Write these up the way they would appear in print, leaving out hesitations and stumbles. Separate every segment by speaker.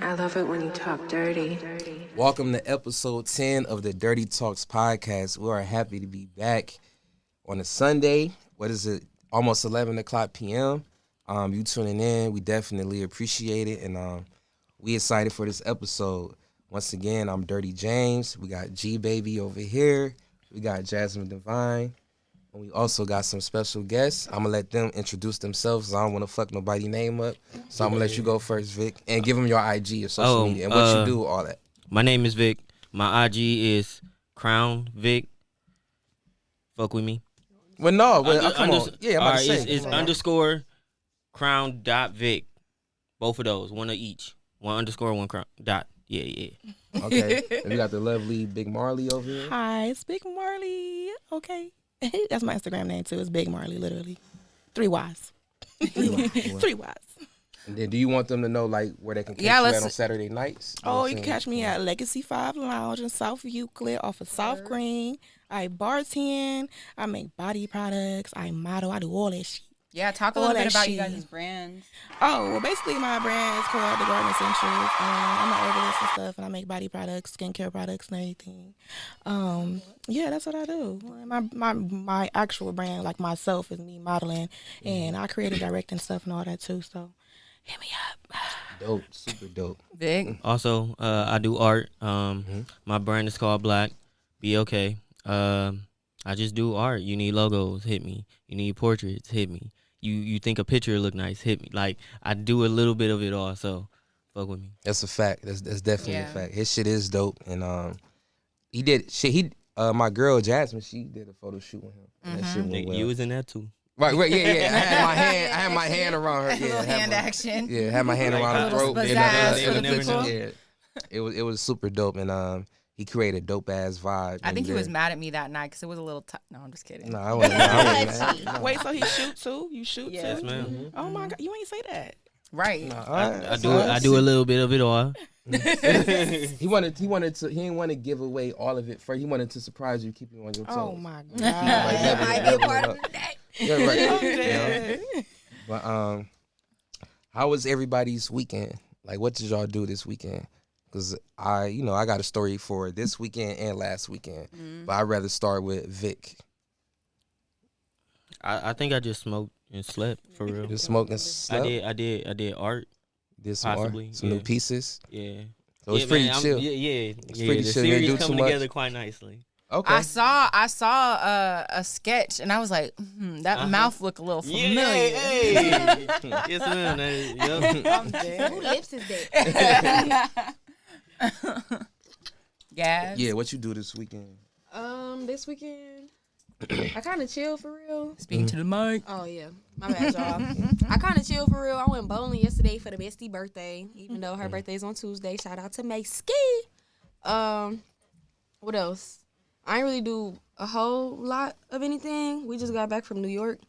Speaker 1: I love it when you talk dirty.
Speaker 2: Welcome to episode 10 of the Dirty Talks podcast. We are happy to be back on a Sunday. What is it? Almost 11 o'clock p.m. You tuning in. We definitely appreciate it. And we excited for this episode. Once again, I'm Dirty James. We got G Baby over here. We got Jasmine Divine. And we also got some special guests. I'm going to let them introduce themselves. I don't want to fuck nobody's name up. So I'm going to let you go first, Vic. And give them your IG, your social media, and what you do, all that.
Speaker 3: My name is Vic. My IG is Crown Vic. Fuck with me.
Speaker 2: Well, no. Come on. Yeah, I'm about to say.
Speaker 3: It's underscore crown dot Vic. Both of those. One of each. One underscore, one crown dot. Yeah.
Speaker 2: Okay. And we got the lovely Big Marley over here.
Speaker 4: Hi, it's Big Marley. Okay. That's my Instagram name, too. It's Big Marley, literally. 3 Ys. 3 Ys.
Speaker 2: And then do you want them to know, like, where they can catch you at on Saturday nights?
Speaker 4: You can catch me at Legacy 5 Lounge in South Euclid off of South Green. I bartend. I make body products. I model. I do all that shit.
Speaker 5: Yeah, talk a little bit about you guys' brands.
Speaker 4: Oh, well, basically my brand is called The Garden Essentials. I'm an herbalist and stuff, and I make body products, skincare products, and everything. Yeah, that's what I do. My actual brand, like myself, is me modeling, and I create and direct and stuff and all that too. So, hit me up.
Speaker 2: Dope, super dope.
Speaker 5: Big.
Speaker 3: Also, I do art. My brand is called Black. Be okay. I just do art. You need logos, hit me. You need portraits, hit me. You think a picture look nice, hit me. Like, I do a little bit of it all, so fuck with me.
Speaker 2: That's a fact. That's definitely a fact. His shit is dope, and he did shit. My girl Jasmine, she did a photo shoot with him. And that shit went well.
Speaker 3: You was in that too.
Speaker 2: Right, yeah. I had my hand around her. Yeah,
Speaker 5: little hand action.
Speaker 2: Yeah, had my hand around her throat.
Speaker 5: Pizzazz for the people.
Speaker 2: Yeah, it was super dope, and he created a dope ass vibe.
Speaker 5: I think he was mad at me that night because it was a little. No, I'm just kidding.
Speaker 2: No, I wasn't mad.
Speaker 4: Wait, so he shoot too? You shoot too?
Speaker 3: Yes, ma'am.
Speaker 4: Oh my God, you ain't say that.
Speaker 5: Right.
Speaker 2: No,
Speaker 3: I do a little bit of it all.
Speaker 2: He wanted to. He didn't want to give away all of it first. He wanted to surprise you, keep you on your toes.
Speaker 4: Oh my God.
Speaker 5: That might be a part of the day.
Speaker 2: Yeah, right.
Speaker 4: Okay.
Speaker 2: You know? But how was everybody's weekend? Like, what did y'all do this weekend? Because I got a story for this weekend and last weekend, but I'd rather start with Vic.
Speaker 3: I think I just smoked and slept for real.
Speaker 2: Just smoked and slept?
Speaker 3: I did art.
Speaker 2: Did some
Speaker 3: possibly
Speaker 2: art, some new pieces.
Speaker 3: Yeah.
Speaker 2: So it was pretty chill.
Speaker 3: It's
Speaker 2: pretty
Speaker 3: the
Speaker 2: chill. You didn't
Speaker 3: series
Speaker 2: do
Speaker 3: coming
Speaker 2: too much?
Speaker 3: together quite nicely.
Speaker 2: Okay.
Speaker 5: I saw a sketch and I was like, that mouth look a little familiar.
Speaker 3: Hey. Yes, ma'am. Yep.
Speaker 5: Who lips is that? Gas.
Speaker 2: Yeah, what you do this weekend?
Speaker 6: This weekend, I kind of chill for real.
Speaker 5: Speaking to the mic.
Speaker 6: Oh, yeah. My bad, y'all. I kind of chill for real. I went bowling yesterday for the bestie birthday, even though her birthday's on Tuesday. Shout out to Macy. What else? I ain't really do a whole lot of anything. We just got back from New York.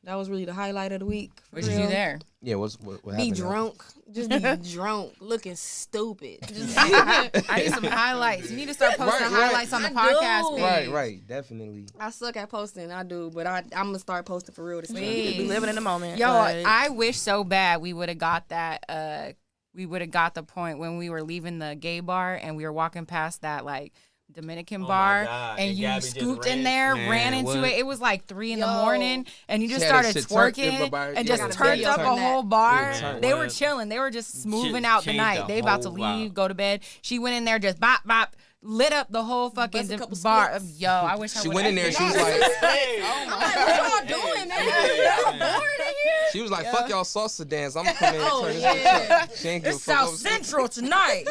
Speaker 6: That was really the highlight of the week.
Speaker 5: What did you do there?
Speaker 2: Yeah, what happened?
Speaker 6: Be drunk. Just be drunk, looking stupid.
Speaker 5: I need some highlights. You need to start posting highlights on the podcast page.
Speaker 2: Right, definitely.
Speaker 6: I suck at posting. I do, but I'm going to start posting for real this time.
Speaker 4: We living in the moment.
Speaker 5: Yo,
Speaker 4: like,
Speaker 5: I wish so bad we would have got that. We would have got the point when we were leaving the gay bar and we were walking past that like Dominican bar, and you scooped in there, ran into it. It was like 3 a.m, and you just started twerking and just turned up a whole bar. They were chilling. They were just moving out the night. They about to leave, go to bed. She went in there, just bop bop. Lit up the whole fucking bar. Yo, I wish
Speaker 2: she went in there. She was like,
Speaker 6: I'm like, what y'all doing, man? Y'all bored in here?
Speaker 2: She was like, fuck y'all salsa dance. I'm gonna come in and turn this bitch up. She ain't give a
Speaker 5: It's
Speaker 2: fuck.
Speaker 5: South Central tonight.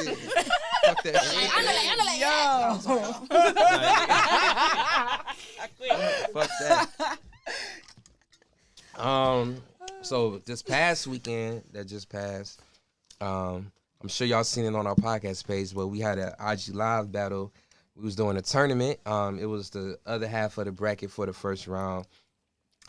Speaker 2: Fuck that shit. Fuck that. So this past weekend that just passed, I'm sure y'all seen it on our podcast page, but we had an IG Live battle. We was doing a tournament. It was the other half of the bracket for the first round.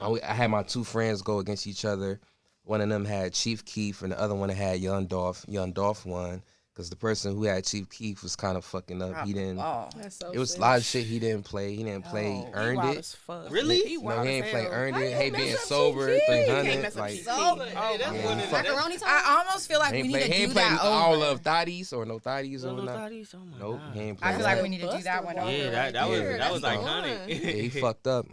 Speaker 2: I had my 2 friends go against each other. One of them had Chief Keef, and the other one had Young Dolph. Young Dolph won. because the person who had Chief Keef was kind of fucking up. He didn't.
Speaker 5: Oh,
Speaker 4: That's so
Speaker 2: It was a
Speaker 4: sick.
Speaker 2: lot of shit he didn't play. He didn't play.
Speaker 5: Oh,
Speaker 2: Earned
Speaker 4: Wild
Speaker 2: it.
Speaker 4: as fuck.
Speaker 3: Really?
Speaker 4: He
Speaker 2: No,
Speaker 4: wild
Speaker 2: he
Speaker 4: as
Speaker 2: ain't play
Speaker 4: hell.
Speaker 2: earned
Speaker 4: How
Speaker 2: it.
Speaker 4: you
Speaker 2: Hey,
Speaker 4: mess
Speaker 2: being
Speaker 4: up
Speaker 2: sober,
Speaker 4: Chief Keef?
Speaker 2: 300.
Speaker 4: Can't mess up
Speaker 2: Like,
Speaker 4: Chief
Speaker 6: Sober.
Speaker 4: Keef.
Speaker 3: Hey, that's
Speaker 2: Yeah,
Speaker 3: one
Speaker 2: he
Speaker 3: of
Speaker 2: fucked-
Speaker 3: the.
Speaker 6: Macaroni time.
Speaker 5: I almost feel like
Speaker 2: he
Speaker 5: we
Speaker 2: ain't
Speaker 5: need
Speaker 2: play.
Speaker 5: to
Speaker 2: He
Speaker 5: do
Speaker 2: ain't play
Speaker 5: that
Speaker 2: all
Speaker 5: over.
Speaker 2: of thotties or no thotties or
Speaker 3: No
Speaker 2: not.
Speaker 3: thotties? Oh my
Speaker 2: Nope,
Speaker 3: God.
Speaker 2: he ain't play
Speaker 5: I feel
Speaker 2: that.
Speaker 5: like we need to do that one over.
Speaker 3: Yeah, that
Speaker 2: Yeah,
Speaker 3: was that was
Speaker 6: that's the
Speaker 3: iconic.
Speaker 6: one.
Speaker 2: Yeah, he fucked up.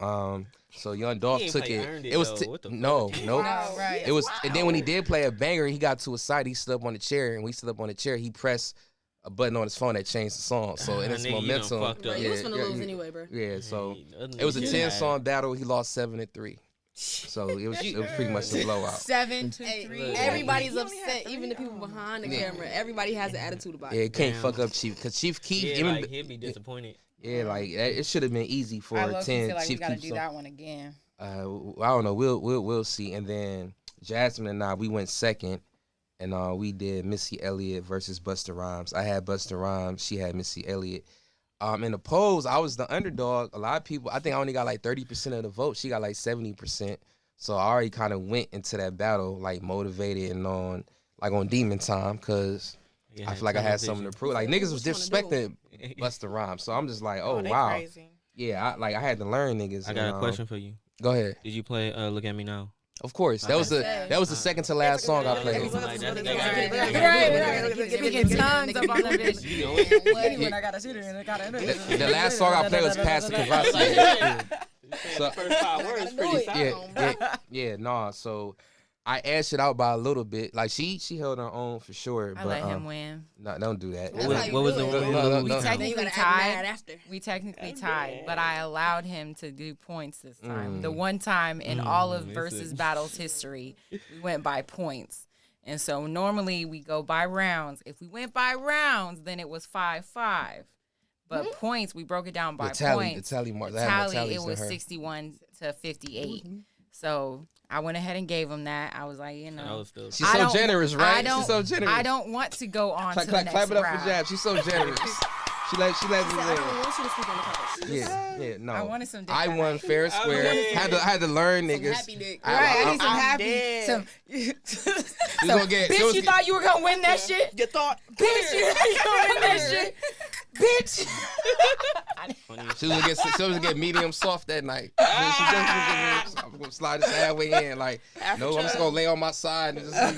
Speaker 2: So Young Dolph
Speaker 3: He ain't
Speaker 2: took
Speaker 3: play
Speaker 2: it.
Speaker 3: earned it,
Speaker 2: It was
Speaker 3: though. What the
Speaker 2: no,
Speaker 3: fuck?
Speaker 2: nope.
Speaker 5: No, right.
Speaker 2: It was, and then when he did play a banger, he got to a side. He stood up on the chair, and we stood up on the chair. He pressed a button on his phone that changed the song. So in its
Speaker 3: Nigga, you done
Speaker 2: momentum,
Speaker 3: fucked up.
Speaker 6: Bro, you was finna lose anyway, bro.
Speaker 2: Yeah, so
Speaker 3: Hey, nothing
Speaker 2: it was a
Speaker 3: you
Speaker 2: 10
Speaker 3: had.
Speaker 2: song battle. He lost 7-3. So it was pretty much a blowout.
Speaker 5: 7-3.
Speaker 6: Hey, everybody's upset, even the people behind the camera. Everybody has an attitude about
Speaker 2: Yeah,
Speaker 6: it.
Speaker 2: it can't
Speaker 3: Damn.
Speaker 2: fuck up Chief because Chief Keef.
Speaker 3: Yeah,
Speaker 2: even
Speaker 3: like he'd be disappointed.
Speaker 2: yeah, like it should have been easy for
Speaker 5: I low-key
Speaker 2: 10
Speaker 5: feel like we
Speaker 2: Chief
Speaker 5: gotta
Speaker 2: Keef
Speaker 5: do
Speaker 2: song.
Speaker 5: that one again.
Speaker 2: I don't know. We'll see. And then Jasmine and I, we went second, and we did Missy Elliott versus Busta Rhymes. I had Busta Rhymes. She had Missy Elliott. In the polls, I was the underdog. A lot of people, I think I only got like 30% of the vote. She got like 70%. So I already kind of went into that battle like motivated and on demon time because I feel like I had something to prove. Like niggas was disrespecting Busta Rhymes. So I'm just like, oh
Speaker 4: they
Speaker 2: wow.
Speaker 4: crazy.
Speaker 2: Yeah, I had to learn niggas.
Speaker 3: I got a question for you.
Speaker 2: Go ahead.
Speaker 3: Did you play Look at Me Now?
Speaker 2: Of course. That was the second to last song I played.
Speaker 5: Speaking tongues up on the bitch. When I gotta shoot it, I gotta.
Speaker 2: The last song I played was Pastor Kavasi. So,
Speaker 3: First 5 words pretty solid.
Speaker 2: yeah, nah. So I asked it out by a little bit. Like she held her own for sure.
Speaker 5: I
Speaker 2: but,
Speaker 5: let him win.
Speaker 2: No, don't do that.
Speaker 6: That's how you
Speaker 3: What was
Speaker 6: do
Speaker 3: the
Speaker 6: it.
Speaker 3: one?
Speaker 2: No,
Speaker 5: We
Speaker 2: no.
Speaker 6: Then
Speaker 5: technically
Speaker 6: you gotta act mad
Speaker 5: tied.
Speaker 6: after.
Speaker 5: We technically tied, but I allowed him to do points this time.
Speaker 2: Mm.
Speaker 5: The one time in all of versus battles history, we went by points. And so normally we go by rounds. If we went by rounds, then it was 5-5. But points, we broke it down by
Speaker 2: The
Speaker 5: points.
Speaker 2: tally mark.
Speaker 5: The
Speaker 2: I had more
Speaker 5: tally,
Speaker 2: tallies
Speaker 5: it
Speaker 2: than
Speaker 5: was
Speaker 2: her.
Speaker 5: 61-58. So I went ahead and gave him that. I was like, you
Speaker 3: That
Speaker 5: know,
Speaker 3: was still.
Speaker 2: She's
Speaker 5: I
Speaker 2: so
Speaker 5: don't-
Speaker 2: generous, right?
Speaker 5: I don't,
Speaker 2: She's so generous.
Speaker 5: I don't want to go on to the next
Speaker 2: clap it up
Speaker 5: round.
Speaker 2: for Jab. She's so generous. She let me
Speaker 6: I
Speaker 2: live.
Speaker 6: don't want you to speak on the cards.
Speaker 2: Yeah, no.
Speaker 5: I wanted some dick
Speaker 2: I
Speaker 5: that
Speaker 2: won
Speaker 5: night.
Speaker 2: fair and square. Had to learn niggas.
Speaker 6: Happy dick.
Speaker 5: Right, I need some
Speaker 4: I'm
Speaker 5: happy.
Speaker 4: dead.
Speaker 5: Some.
Speaker 2: She was gonna get.
Speaker 5: Bitch, you thought you were gonna win that shit?
Speaker 4: You thought?
Speaker 5: Bitch, you thought you were gonna win that shit? Bitch.
Speaker 2: She was gonna get medium soft that night. She just was gonna slide this halfway in, like, no, I'm just gonna lay on my side and just. I'm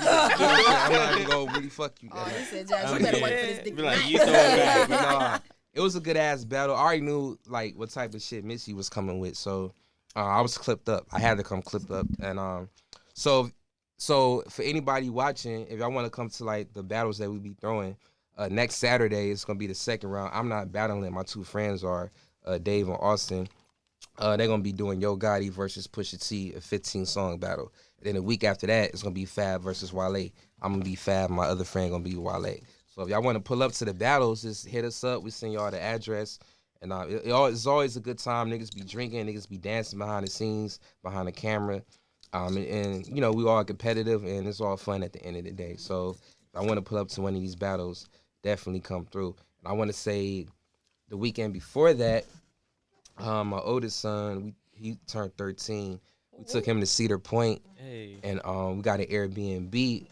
Speaker 2: not even gonna really fuck you.
Speaker 6: Oh,
Speaker 2: that
Speaker 6: he
Speaker 2: night.
Speaker 6: said, Jazz, you better wait for this dick.
Speaker 3: Be like, you throw it back.
Speaker 2: But nah, it was a good ass battle. I already knew like what type of shit Missy was coming with, so I was clipped up. I had to come clipped up, and so for anybody watching, if y'all want to come to like the battles that we be throwing, next Saturday it's gonna be the second round. I'm not battling. My two friends are Dave and Austin. They're gonna be doing Yo Gotti versus Pusha T, a 15-song battle. And then a week after that, it's gonna be Fab versus Wale. I'm gonna be Fab. My other friend gonna be Wale. So if y'all want to pull up to the battles, just hit us up. We send y'all the address. And it's always a good time. Niggas be drinking. Niggas be dancing behind the scenes, behind the camera. And you know, we all competitive, and it's all fun at the end of the day. So if I want to pull up to one of these battles, definitely come through. And I want to say the weekend before that, my oldest son, he turned 13. We took him to Cedar Point,
Speaker 3: Hey.
Speaker 2: and we got an Airbnb.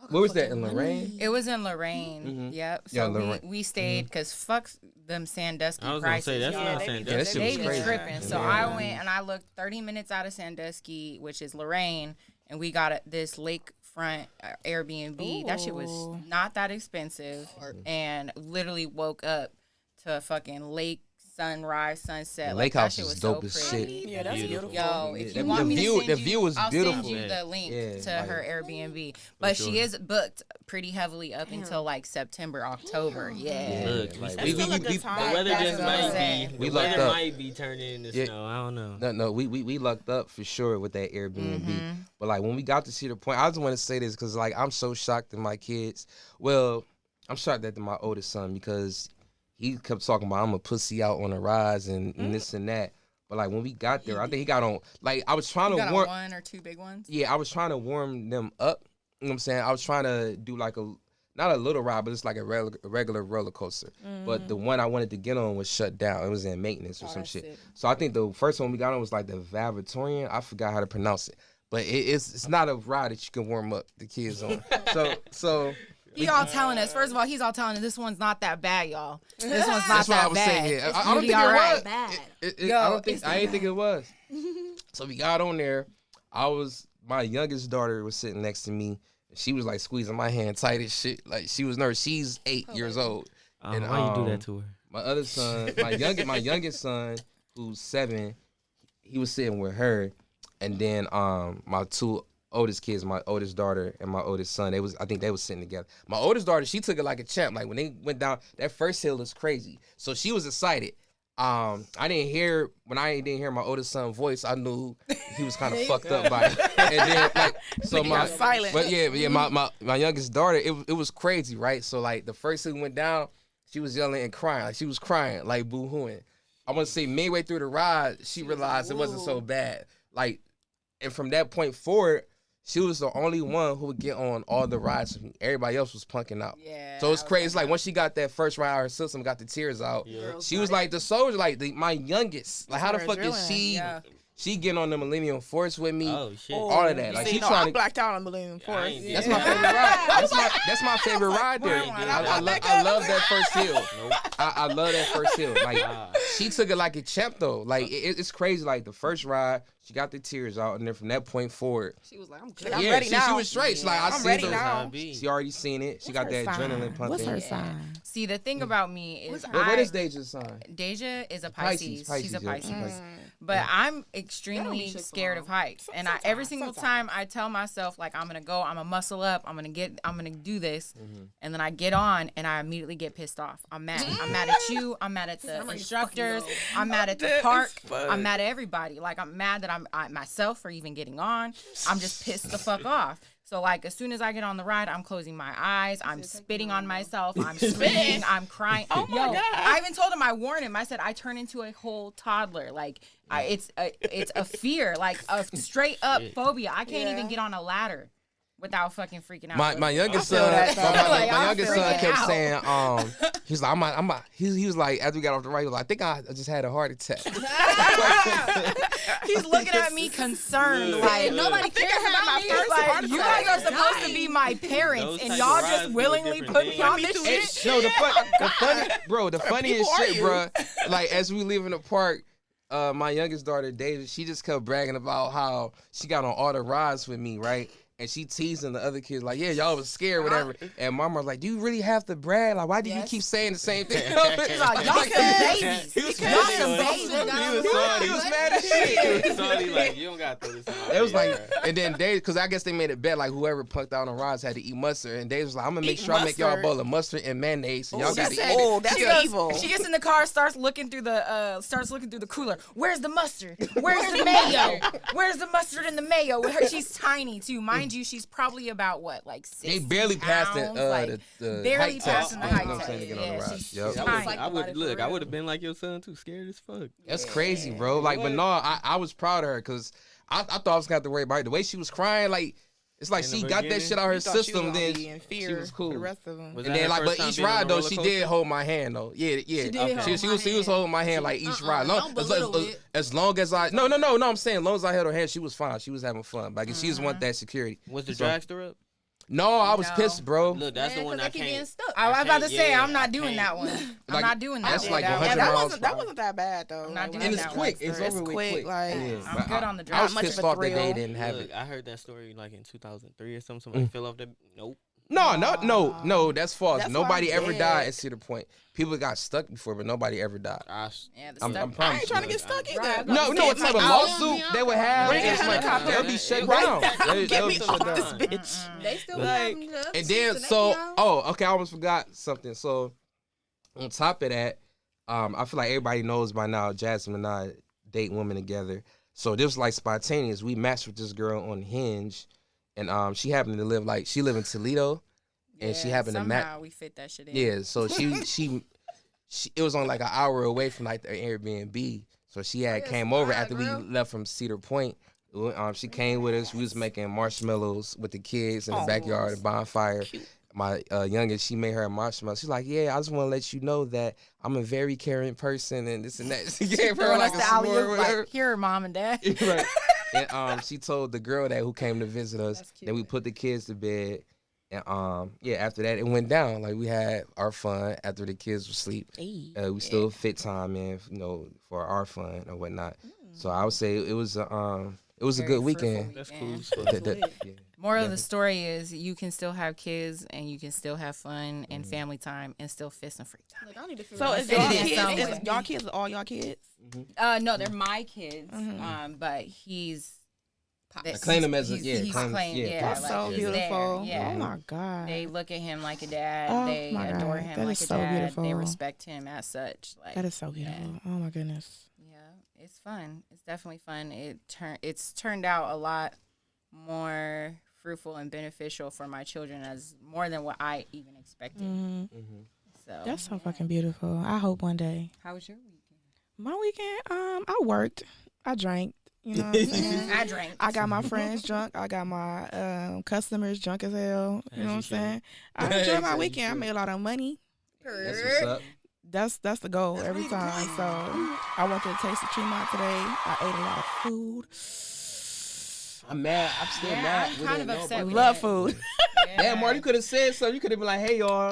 Speaker 2: Where was that, in Lorraine?
Speaker 5: It was in Lorraine. Yep. So
Speaker 2: Yeah, Lorraine.
Speaker 5: we stayed because fuck them Sandusky
Speaker 3: I was gonna
Speaker 5: prices.
Speaker 3: say that's
Speaker 5: y'all.
Speaker 3: not
Speaker 4: they be-
Speaker 3: Sandusky.
Speaker 2: Yeah, that shit was
Speaker 5: They be
Speaker 2: crazy.
Speaker 5: tripping. So
Speaker 2: Yeah.
Speaker 5: I went and I looked 30 minutes out of Sandusky, which is Lorraine, and we got this lakefront Airbnb. That shit was not that expensive, and literally woke up to a fucking lake, sunrise, sunset.
Speaker 2: The
Speaker 5: Like,
Speaker 2: lake
Speaker 5: that
Speaker 2: house
Speaker 5: shit
Speaker 2: is
Speaker 5: was
Speaker 2: dope
Speaker 5: so
Speaker 2: as
Speaker 5: pretty.
Speaker 2: shit.
Speaker 4: Yeah, that's beautiful.
Speaker 5: Yo, if
Speaker 2: The-
Speaker 5: you want
Speaker 2: the
Speaker 5: me
Speaker 2: view-
Speaker 5: to
Speaker 2: the
Speaker 5: send
Speaker 2: view was
Speaker 5: I'll
Speaker 2: beautiful.
Speaker 5: send you the link
Speaker 2: Yeah,
Speaker 5: to
Speaker 2: like-
Speaker 5: her Airbnb. But she
Speaker 3: sure.
Speaker 5: is booked pretty heavily up until like September, October. Yeah.
Speaker 3: Look,
Speaker 2: like,
Speaker 4: That's still a good
Speaker 3: the
Speaker 4: time.
Speaker 3: weather
Speaker 5: That's
Speaker 3: just
Speaker 5: what I'm
Speaker 3: might
Speaker 5: saying.
Speaker 3: be.
Speaker 2: We
Speaker 3: The
Speaker 2: lucked
Speaker 3: weather
Speaker 2: up.
Speaker 3: might be turning into
Speaker 2: Yeah.
Speaker 3: snow. I don't know.
Speaker 2: No, we lucked up for sure with that Airbnb.
Speaker 5: Mm-hmm.
Speaker 2: But like when we got to Cedar Point, I just want to say this because like I'm so shocked at my kids. Well, I'm shocked at my oldest son because he kept talking about I'm a pussy out on the rise and this and that. But like when we got there, I think he got on. Like I was trying
Speaker 5: You
Speaker 2: to
Speaker 5: got on
Speaker 2: warm.
Speaker 5: one or two big ones?
Speaker 2: Yeah, I was trying to warm them up. You know what I'm saying? I was trying to do like not a little ride, but it's like a regular roller coaster. But the one I wanted to get on was shut down. It was in maintenance or some
Speaker 5: that's
Speaker 2: shit.
Speaker 5: sick.
Speaker 2: So I think the first one we got on was like the Valvatorian. I forgot how to pronounce it. But it's not a ride that you can warm up the kids on. So
Speaker 5: He all telling us. First of all, he's all telling us this one's not that bad, y'all. This one's not
Speaker 2: That's what I
Speaker 5: that
Speaker 2: was
Speaker 5: bad.
Speaker 2: saying. Yeah.
Speaker 5: It's
Speaker 2: I don't
Speaker 5: really
Speaker 2: think
Speaker 5: all
Speaker 2: it
Speaker 5: right.
Speaker 2: was.
Speaker 6: Bad.
Speaker 2: I didn't think it was. So we got on there. My youngest daughter was sitting next to me. She was like squeezing my hand tight as shit. Like she was nervous. She's 8 years old. And
Speaker 3: why you do that to her?
Speaker 2: My other son, my youngest son, who's 7, he was sitting with her. And then my 2 oldest kids, my oldest daughter and my oldest son, I think they was sitting together. My oldest daughter, she took it like a champ. Like when they went down, that first hill is crazy. So she was excited. I didn't hear my oldest son's voice. I knew he was kind of fucked up by it. And then like so my
Speaker 4: silent.
Speaker 2: But yeah, my youngest daughter, it was crazy, right? So like the first hill went down, she was yelling and crying. Like she was crying, like boo-hooing. I want to say midway through the ride, she realized it wasn't so bad. Like, and from that point forward, she was the only one who would get on all the rides with me. Everybody else was punking out.
Speaker 5: Yeah.
Speaker 2: So it's crazy. It's like once she got that first ride, her system got the tears out.
Speaker 6: Yeah.
Speaker 2: She was like the soldier, like my youngest. Like how the fuck is she?
Speaker 5: Yeah.
Speaker 2: She getting on the Millennium Force with me.
Speaker 3: Oh shit.
Speaker 2: All of that. Like she
Speaker 4: I
Speaker 2: trying to.
Speaker 4: blacked out on Millennium Force.
Speaker 3: ain't
Speaker 2: That's my favorite ride. That's my favorite ride there.
Speaker 5: I
Speaker 2: I love that first hill.
Speaker 3: Nope.
Speaker 2: I love that first hill. Like
Speaker 3: Nah.
Speaker 2: she took it like a champ though. Like it's crazy. Like the first ride, she got the tears out, and then from that point forward,
Speaker 6: She was like, I'm good.
Speaker 4: I'm
Speaker 2: yeah,
Speaker 4: ready
Speaker 2: she
Speaker 4: now.
Speaker 2: was straight. She like I
Speaker 4: I'm
Speaker 2: seen
Speaker 4: ready
Speaker 2: those.
Speaker 4: now.
Speaker 2: She already seen it. She got that adrenaline pumping.
Speaker 4: What's her sign?
Speaker 5: See, the thing about me is
Speaker 2: What is Deja's sign?
Speaker 5: Deja is a
Speaker 2: Pisces.
Speaker 5: Pisces. She's a
Speaker 2: Yeah.
Speaker 5: Pisces. But I'm extremely scared of heights. And every single time I tell myself, like, I'm going to go, I'm going to muscle up, I'm going to do this. And then I get on and I immediately get pissed off. I'm mad. I'm mad at you. I'm mad at the instructors. I'm mad at the park. I'm mad at everybody. Like, I'm mad that I'm myself for even getting on. I'm just pissed the fuck off. So, like, as soon as I get on the ride, I'm closing my eyes. I'm spitting on myself. I'm screaming. I'm crying.
Speaker 4: Oh, my God.
Speaker 5: I even told him, I warned him. I said, I turn into a whole toddler. Like, it's a fear, like a straight up phobia. I can't even get on a ladder without fucking freaking out.
Speaker 2: My youngest son, my youngest son
Speaker 5: freaking
Speaker 2: kept
Speaker 5: out.
Speaker 2: saying, he's like, he was like, after we got off the ride, he was like, I think I just had a heart attack.
Speaker 5: He's looking at me concerned, like
Speaker 6: Nobody cares about me.
Speaker 5: Like, you guys are supposed to be my parents,
Speaker 3: Those
Speaker 5: and
Speaker 3: type
Speaker 5: y'all
Speaker 3: of
Speaker 5: just
Speaker 3: rides do
Speaker 5: willingly
Speaker 3: different
Speaker 5: put me
Speaker 3: things.
Speaker 5: on this shit.
Speaker 2: No, the funniest
Speaker 4: people are
Speaker 2: shit,
Speaker 4: you?
Speaker 2: bro. Like as we leave in the park, my youngest daughter, David, she just kept bragging about how she got on all the rides with me, right? And she teasing the other kids like, yeah, y'all was scared, whatever. And Mama was like, do you really have to brag? Like, why do you keep saying the same thing?
Speaker 5: He's like, y'all some babies.
Speaker 3: He was
Speaker 5: Y'all some babies.
Speaker 2: He was mad as shit.
Speaker 3: He was salty, like, you don't got to throw this in my
Speaker 2: It was
Speaker 3: face.
Speaker 2: like, and then Dave, because I guess they made it bet like whoever punked out on rides had to eat mustard. And Dave was like, I'm gonna make
Speaker 4: Eat
Speaker 2: sure I make y'all a
Speaker 4: mustard?
Speaker 2: bowl of mustard and mayonnaise, and y'all got to eat
Speaker 4: That's,
Speaker 2: it.
Speaker 4: that's
Speaker 5: She goes-
Speaker 4: evil.
Speaker 5: She gets in the car, starts looking through the cooler. Where's the mustard? Where's the mayo? Where's the mustard and the mayo? With her, she's tiny too, mind you. She's probably about what, like 6
Speaker 2: They barely passed
Speaker 5: pounds?
Speaker 2: the
Speaker 5: barely
Speaker 2: height test.
Speaker 5: passing the
Speaker 2: You know
Speaker 5: height
Speaker 2: what I'm saying, to
Speaker 5: test.
Speaker 2: get on the
Speaker 5: Yeah,
Speaker 2: ride.
Speaker 5: she's
Speaker 2: Yep.
Speaker 5: tiny.
Speaker 3: I would have been like your son too, scared as fuck.
Speaker 2: That's crazy, bro. Like, but no, I was proud of her because I thought I was gonna have to worry about it. The way she was crying, like it's like
Speaker 3: In the
Speaker 2: she got that
Speaker 3: beginning?
Speaker 2: shit out her
Speaker 4: You thought she was
Speaker 2: system.
Speaker 4: gonna
Speaker 2: Then
Speaker 4: be in fear
Speaker 2: she was cool.
Speaker 4: for the rest of them.
Speaker 3: Was
Speaker 2: And
Speaker 3: that
Speaker 2: then
Speaker 3: her
Speaker 2: like,
Speaker 3: first
Speaker 2: but
Speaker 3: time
Speaker 2: each
Speaker 3: being on
Speaker 2: ride
Speaker 3: a
Speaker 2: though,
Speaker 3: roller
Speaker 2: she
Speaker 3: coaster?
Speaker 2: did hold my hand though. Yeah.
Speaker 6: did
Speaker 3: Okay.
Speaker 6: hold
Speaker 2: She
Speaker 6: my
Speaker 2: was
Speaker 6: hand.
Speaker 2: holding my hand like each ride.
Speaker 6: don't belittle it.
Speaker 2: As long as I no, I'm saying as long as I held her hand, she was fine. She was having fun. Like she just want that security.
Speaker 3: Was the
Speaker 2: So-
Speaker 3: dragster up?
Speaker 2: No, I was
Speaker 5: No.
Speaker 2: pissed, bro.
Speaker 3: Look, that's the one I
Speaker 6: They keep getting
Speaker 3: can't.
Speaker 6: stuck.
Speaker 5: I was about to say,
Speaker 3: Yeah,
Speaker 5: I'm not
Speaker 3: I
Speaker 5: doing
Speaker 3: can't.
Speaker 5: that one. I'm
Speaker 2: Like,
Speaker 5: not doing that
Speaker 2: that's
Speaker 5: one.
Speaker 2: like
Speaker 5: That
Speaker 2: 100
Speaker 5: one-
Speaker 2: miles
Speaker 4: That wasn't that bad though.
Speaker 5: I'm not
Speaker 4: Like,
Speaker 5: doing
Speaker 2: And it's
Speaker 5: that
Speaker 2: quick.
Speaker 5: one.
Speaker 2: It's
Speaker 4: It's
Speaker 2: over with
Speaker 4: quick,
Speaker 2: quick.
Speaker 4: like-
Speaker 2: Yeah,
Speaker 5: I'm
Speaker 2: but
Speaker 5: good on the
Speaker 2: I
Speaker 5: drag.
Speaker 2: was
Speaker 4: Not much
Speaker 2: pissed
Speaker 4: of a
Speaker 2: off that they
Speaker 4: thrill.
Speaker 2: didn't have
Speaker 3: Look,
Speaker 2: it.
Speaker 3: I heard that story like in 2003 or something. Somebody fell off the. Nope.
Speaker 2: No, that's false.
Speaker 4: That's
Speaker 2: Nobody
Speaker 4: why I'm
Speaker 2: ever
Speaker 4: dead.
Speaker 2: died at Cedar Point. People got stuck before, but nobody ever died.
Speaker 5: Yeah, the
Speaker 2: I'm
Speaker 5: stuff.
Speaker 4: I
Speaker 2: promising
Speaker 4: ain't trying to
Speaker 2: you.
Speaker 4: get stuck either.
Speaker 6: Right.
Speaker 2: No, what type of lawsuit they would have?
Speaker 4: Bring a
Speaker 2: It's like,
Speaker 4: helicopter.
Speaker 2: they'll be shut
Speaker 4: Right.
Speaker 2: down.
Speaker 4: Get
Speaker 2: They'll
Speaker 4: me
Speaker 2: be
Speaker 4: off
Speaker 2: shut
Speaker 4: this
Speaker 2: down.
Speaker 4: bitch.
Speaker 6: They still
Speaker 4: Like-
Speaker 6: have them up,
Speaker 2: And then,
Speaker 6: they be
Speaker 2: so,
Speaker 6: out.
Speaker 2: okay, I almost forgot something. So, on top of that, I feel like everybody knows by now, Jasmine and I date women together. So this was like spontaneous. We matched with this girl on Hinge, and she happened to live she lived in Toledo, and she happened to match.
Speaker 5: Somehow we fit that shit in.
Speaker 2: Yeah, so she it was only like an hour away from like the Airbnb. So she had
Speaker 6: Yeah,
Speaker 2: came over
Speaker 6: smart,
Speaker 2: after we
Speaker 6: girl.
Speaker 2: left from Cedar Point. She came with us. We was making marshmallows with the kids in the backyard, a bonfire. My youngest, she made her a marshmallow. She's like, yeah, I just want to let you know that I'm a very caring person and this and that. She gave her
Speaker 5: Throwing
Speaker 2: like
Speaker 5: us
Speaker 2: a
Speaker 5: the
Speaker 2: s'more or
Speaker 5: alley-oop,
Speaker 2: whatever.
Speaker 5: like, here, mom and dad.
Speaker 2: Right. And she told the girl who came to visit us.
Speaker 5: That's cute.
Speaker 2: Then we put the kids to bed. And after that it went down. Like we had our fun after the kids were asleep. We still fit time in, for our fun or whatnot. So I would say it was a good weekend.
Speaker 3: That's cool.
Speaker 5: Moral of the story is you can still have kids and you can still have fun and family time and still fit some free time.
Speaker 6: Look, I need to figure
Speaker 4: So
Speaker 6: out
Speaker 4: is
Speaker 6: what
Speaker 4: y'all
Speaker 6: it is.
Speaker 4: kids? Is y'all kids all y'all kids?
Speaker 5: No, they're my kids. But he's
Speaker 2: I claim him as a
Speaker 5: he's claimed,
Speaker 4: That's
Speaker 5: like,
Speaker 4: so
Speaker 5: he's
Speaker 4: beautiful.
Speaker 5: there. Yeah.
Speaker 4: Oh my God.
Speaker 5: They look at him like a dad.
Speaker 4: Oh
Speaker 5: They
Speaker 4: my God.
Speaker 5: adore him
Speaker 4: That
Speaker 5: like
Speaker 4: is
Speaker 5: a
Speaker 4: so
Speaker 5: dad.
Speaker 4: beautiful.
Speaker 5: They respect him as such. Like
Speaker 4: That is so beautiful. Oh my goodness.
Speaker 5: Yeah, it's fun. It's definitely fun. It's turned out a lot more fruitful and beneficial for my children as more than what I even expected. So
Speaker 4: That's so fucking beautiful. I hope one day.
Speaker 5: How was your weekend?
Speaker 4: My weekend, I worked. I drank. You know what I'm saying?
Speaker 5: I drank.
Speaker 4: I got my friends drunk. I got my customers drunk as hell. You know what I'm saying? I enjoyed my weekend. I made a lot of money.
Speaker 2: That's what's up.
Speaker 4: That's the goal every time. So I went to the Taste of Tremont today. I ate a lot of food.
Speaker 2: I'm mad. I'm still mad.
Speaker 5: I'm kind of upset with
Speaker 4: Love
Speaker 5: it.
Speaker 4: food.
Speaker 2: Damn, Marty, you could have said something. You could have been like, "Hey, y'all."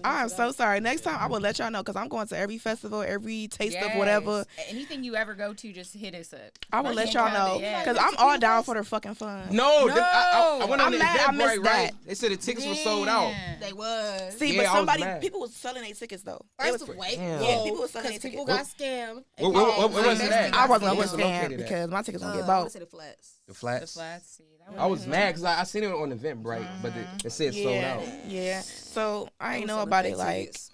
Speaker 4: I'm so sorry. Next time I will let y'all know because I'm going to every festival, every taste of whatever.
Speaker 5: Anything you ever go to, just hit us up.
Speaker 4: I will let y'all know
Speaker 5: Yeah.
Speaker 4: because I'm all down for the fucking fun.
Speaker 2: No, I went on
Speaker 4: I'm
Speaker 2: the
Speaker 4: mad I missed
Speaker 2: Eventbrite, right?
Speaker 4: that.
Speaker 2: They said the tickets were sold out.
Speaker 6: They was.
Speaker 4: See,
Speaker 2: Yeah, I
Speaker 4: but
Speaker 2: was mad.
Speaker 4: people was selling their tickets though.
Speaker 6: First of all,
Speaker 4: Yeah, people was selling their
Speaker 6: people
Speaker 4: tickets.
Speaker 6: got scammed.
Speaker 2: What was it at?
Speaker 4: I wasn't
Speaker 2: Where
Speaker 4: gonna
Speaker 2: was it located
Speaker 4: stand
Speaker 2: at?
Speaker 4: because my tickets gonna get
Speaker 6: I want
Speaker 4: bought.
Speaker 6: to say the flats.
Speaker 2: The flats.
Speaker 5: The flats. See, that
Speaker 2: I was mad because I seen it on Eventbrite, but it said sold out.
Speaker 4: Yeah. So I ain't know
Speaker 6: selling
Speaker 4: about
Speaker 6: fake
Speaker 4: it like
Speaker 6: tickets.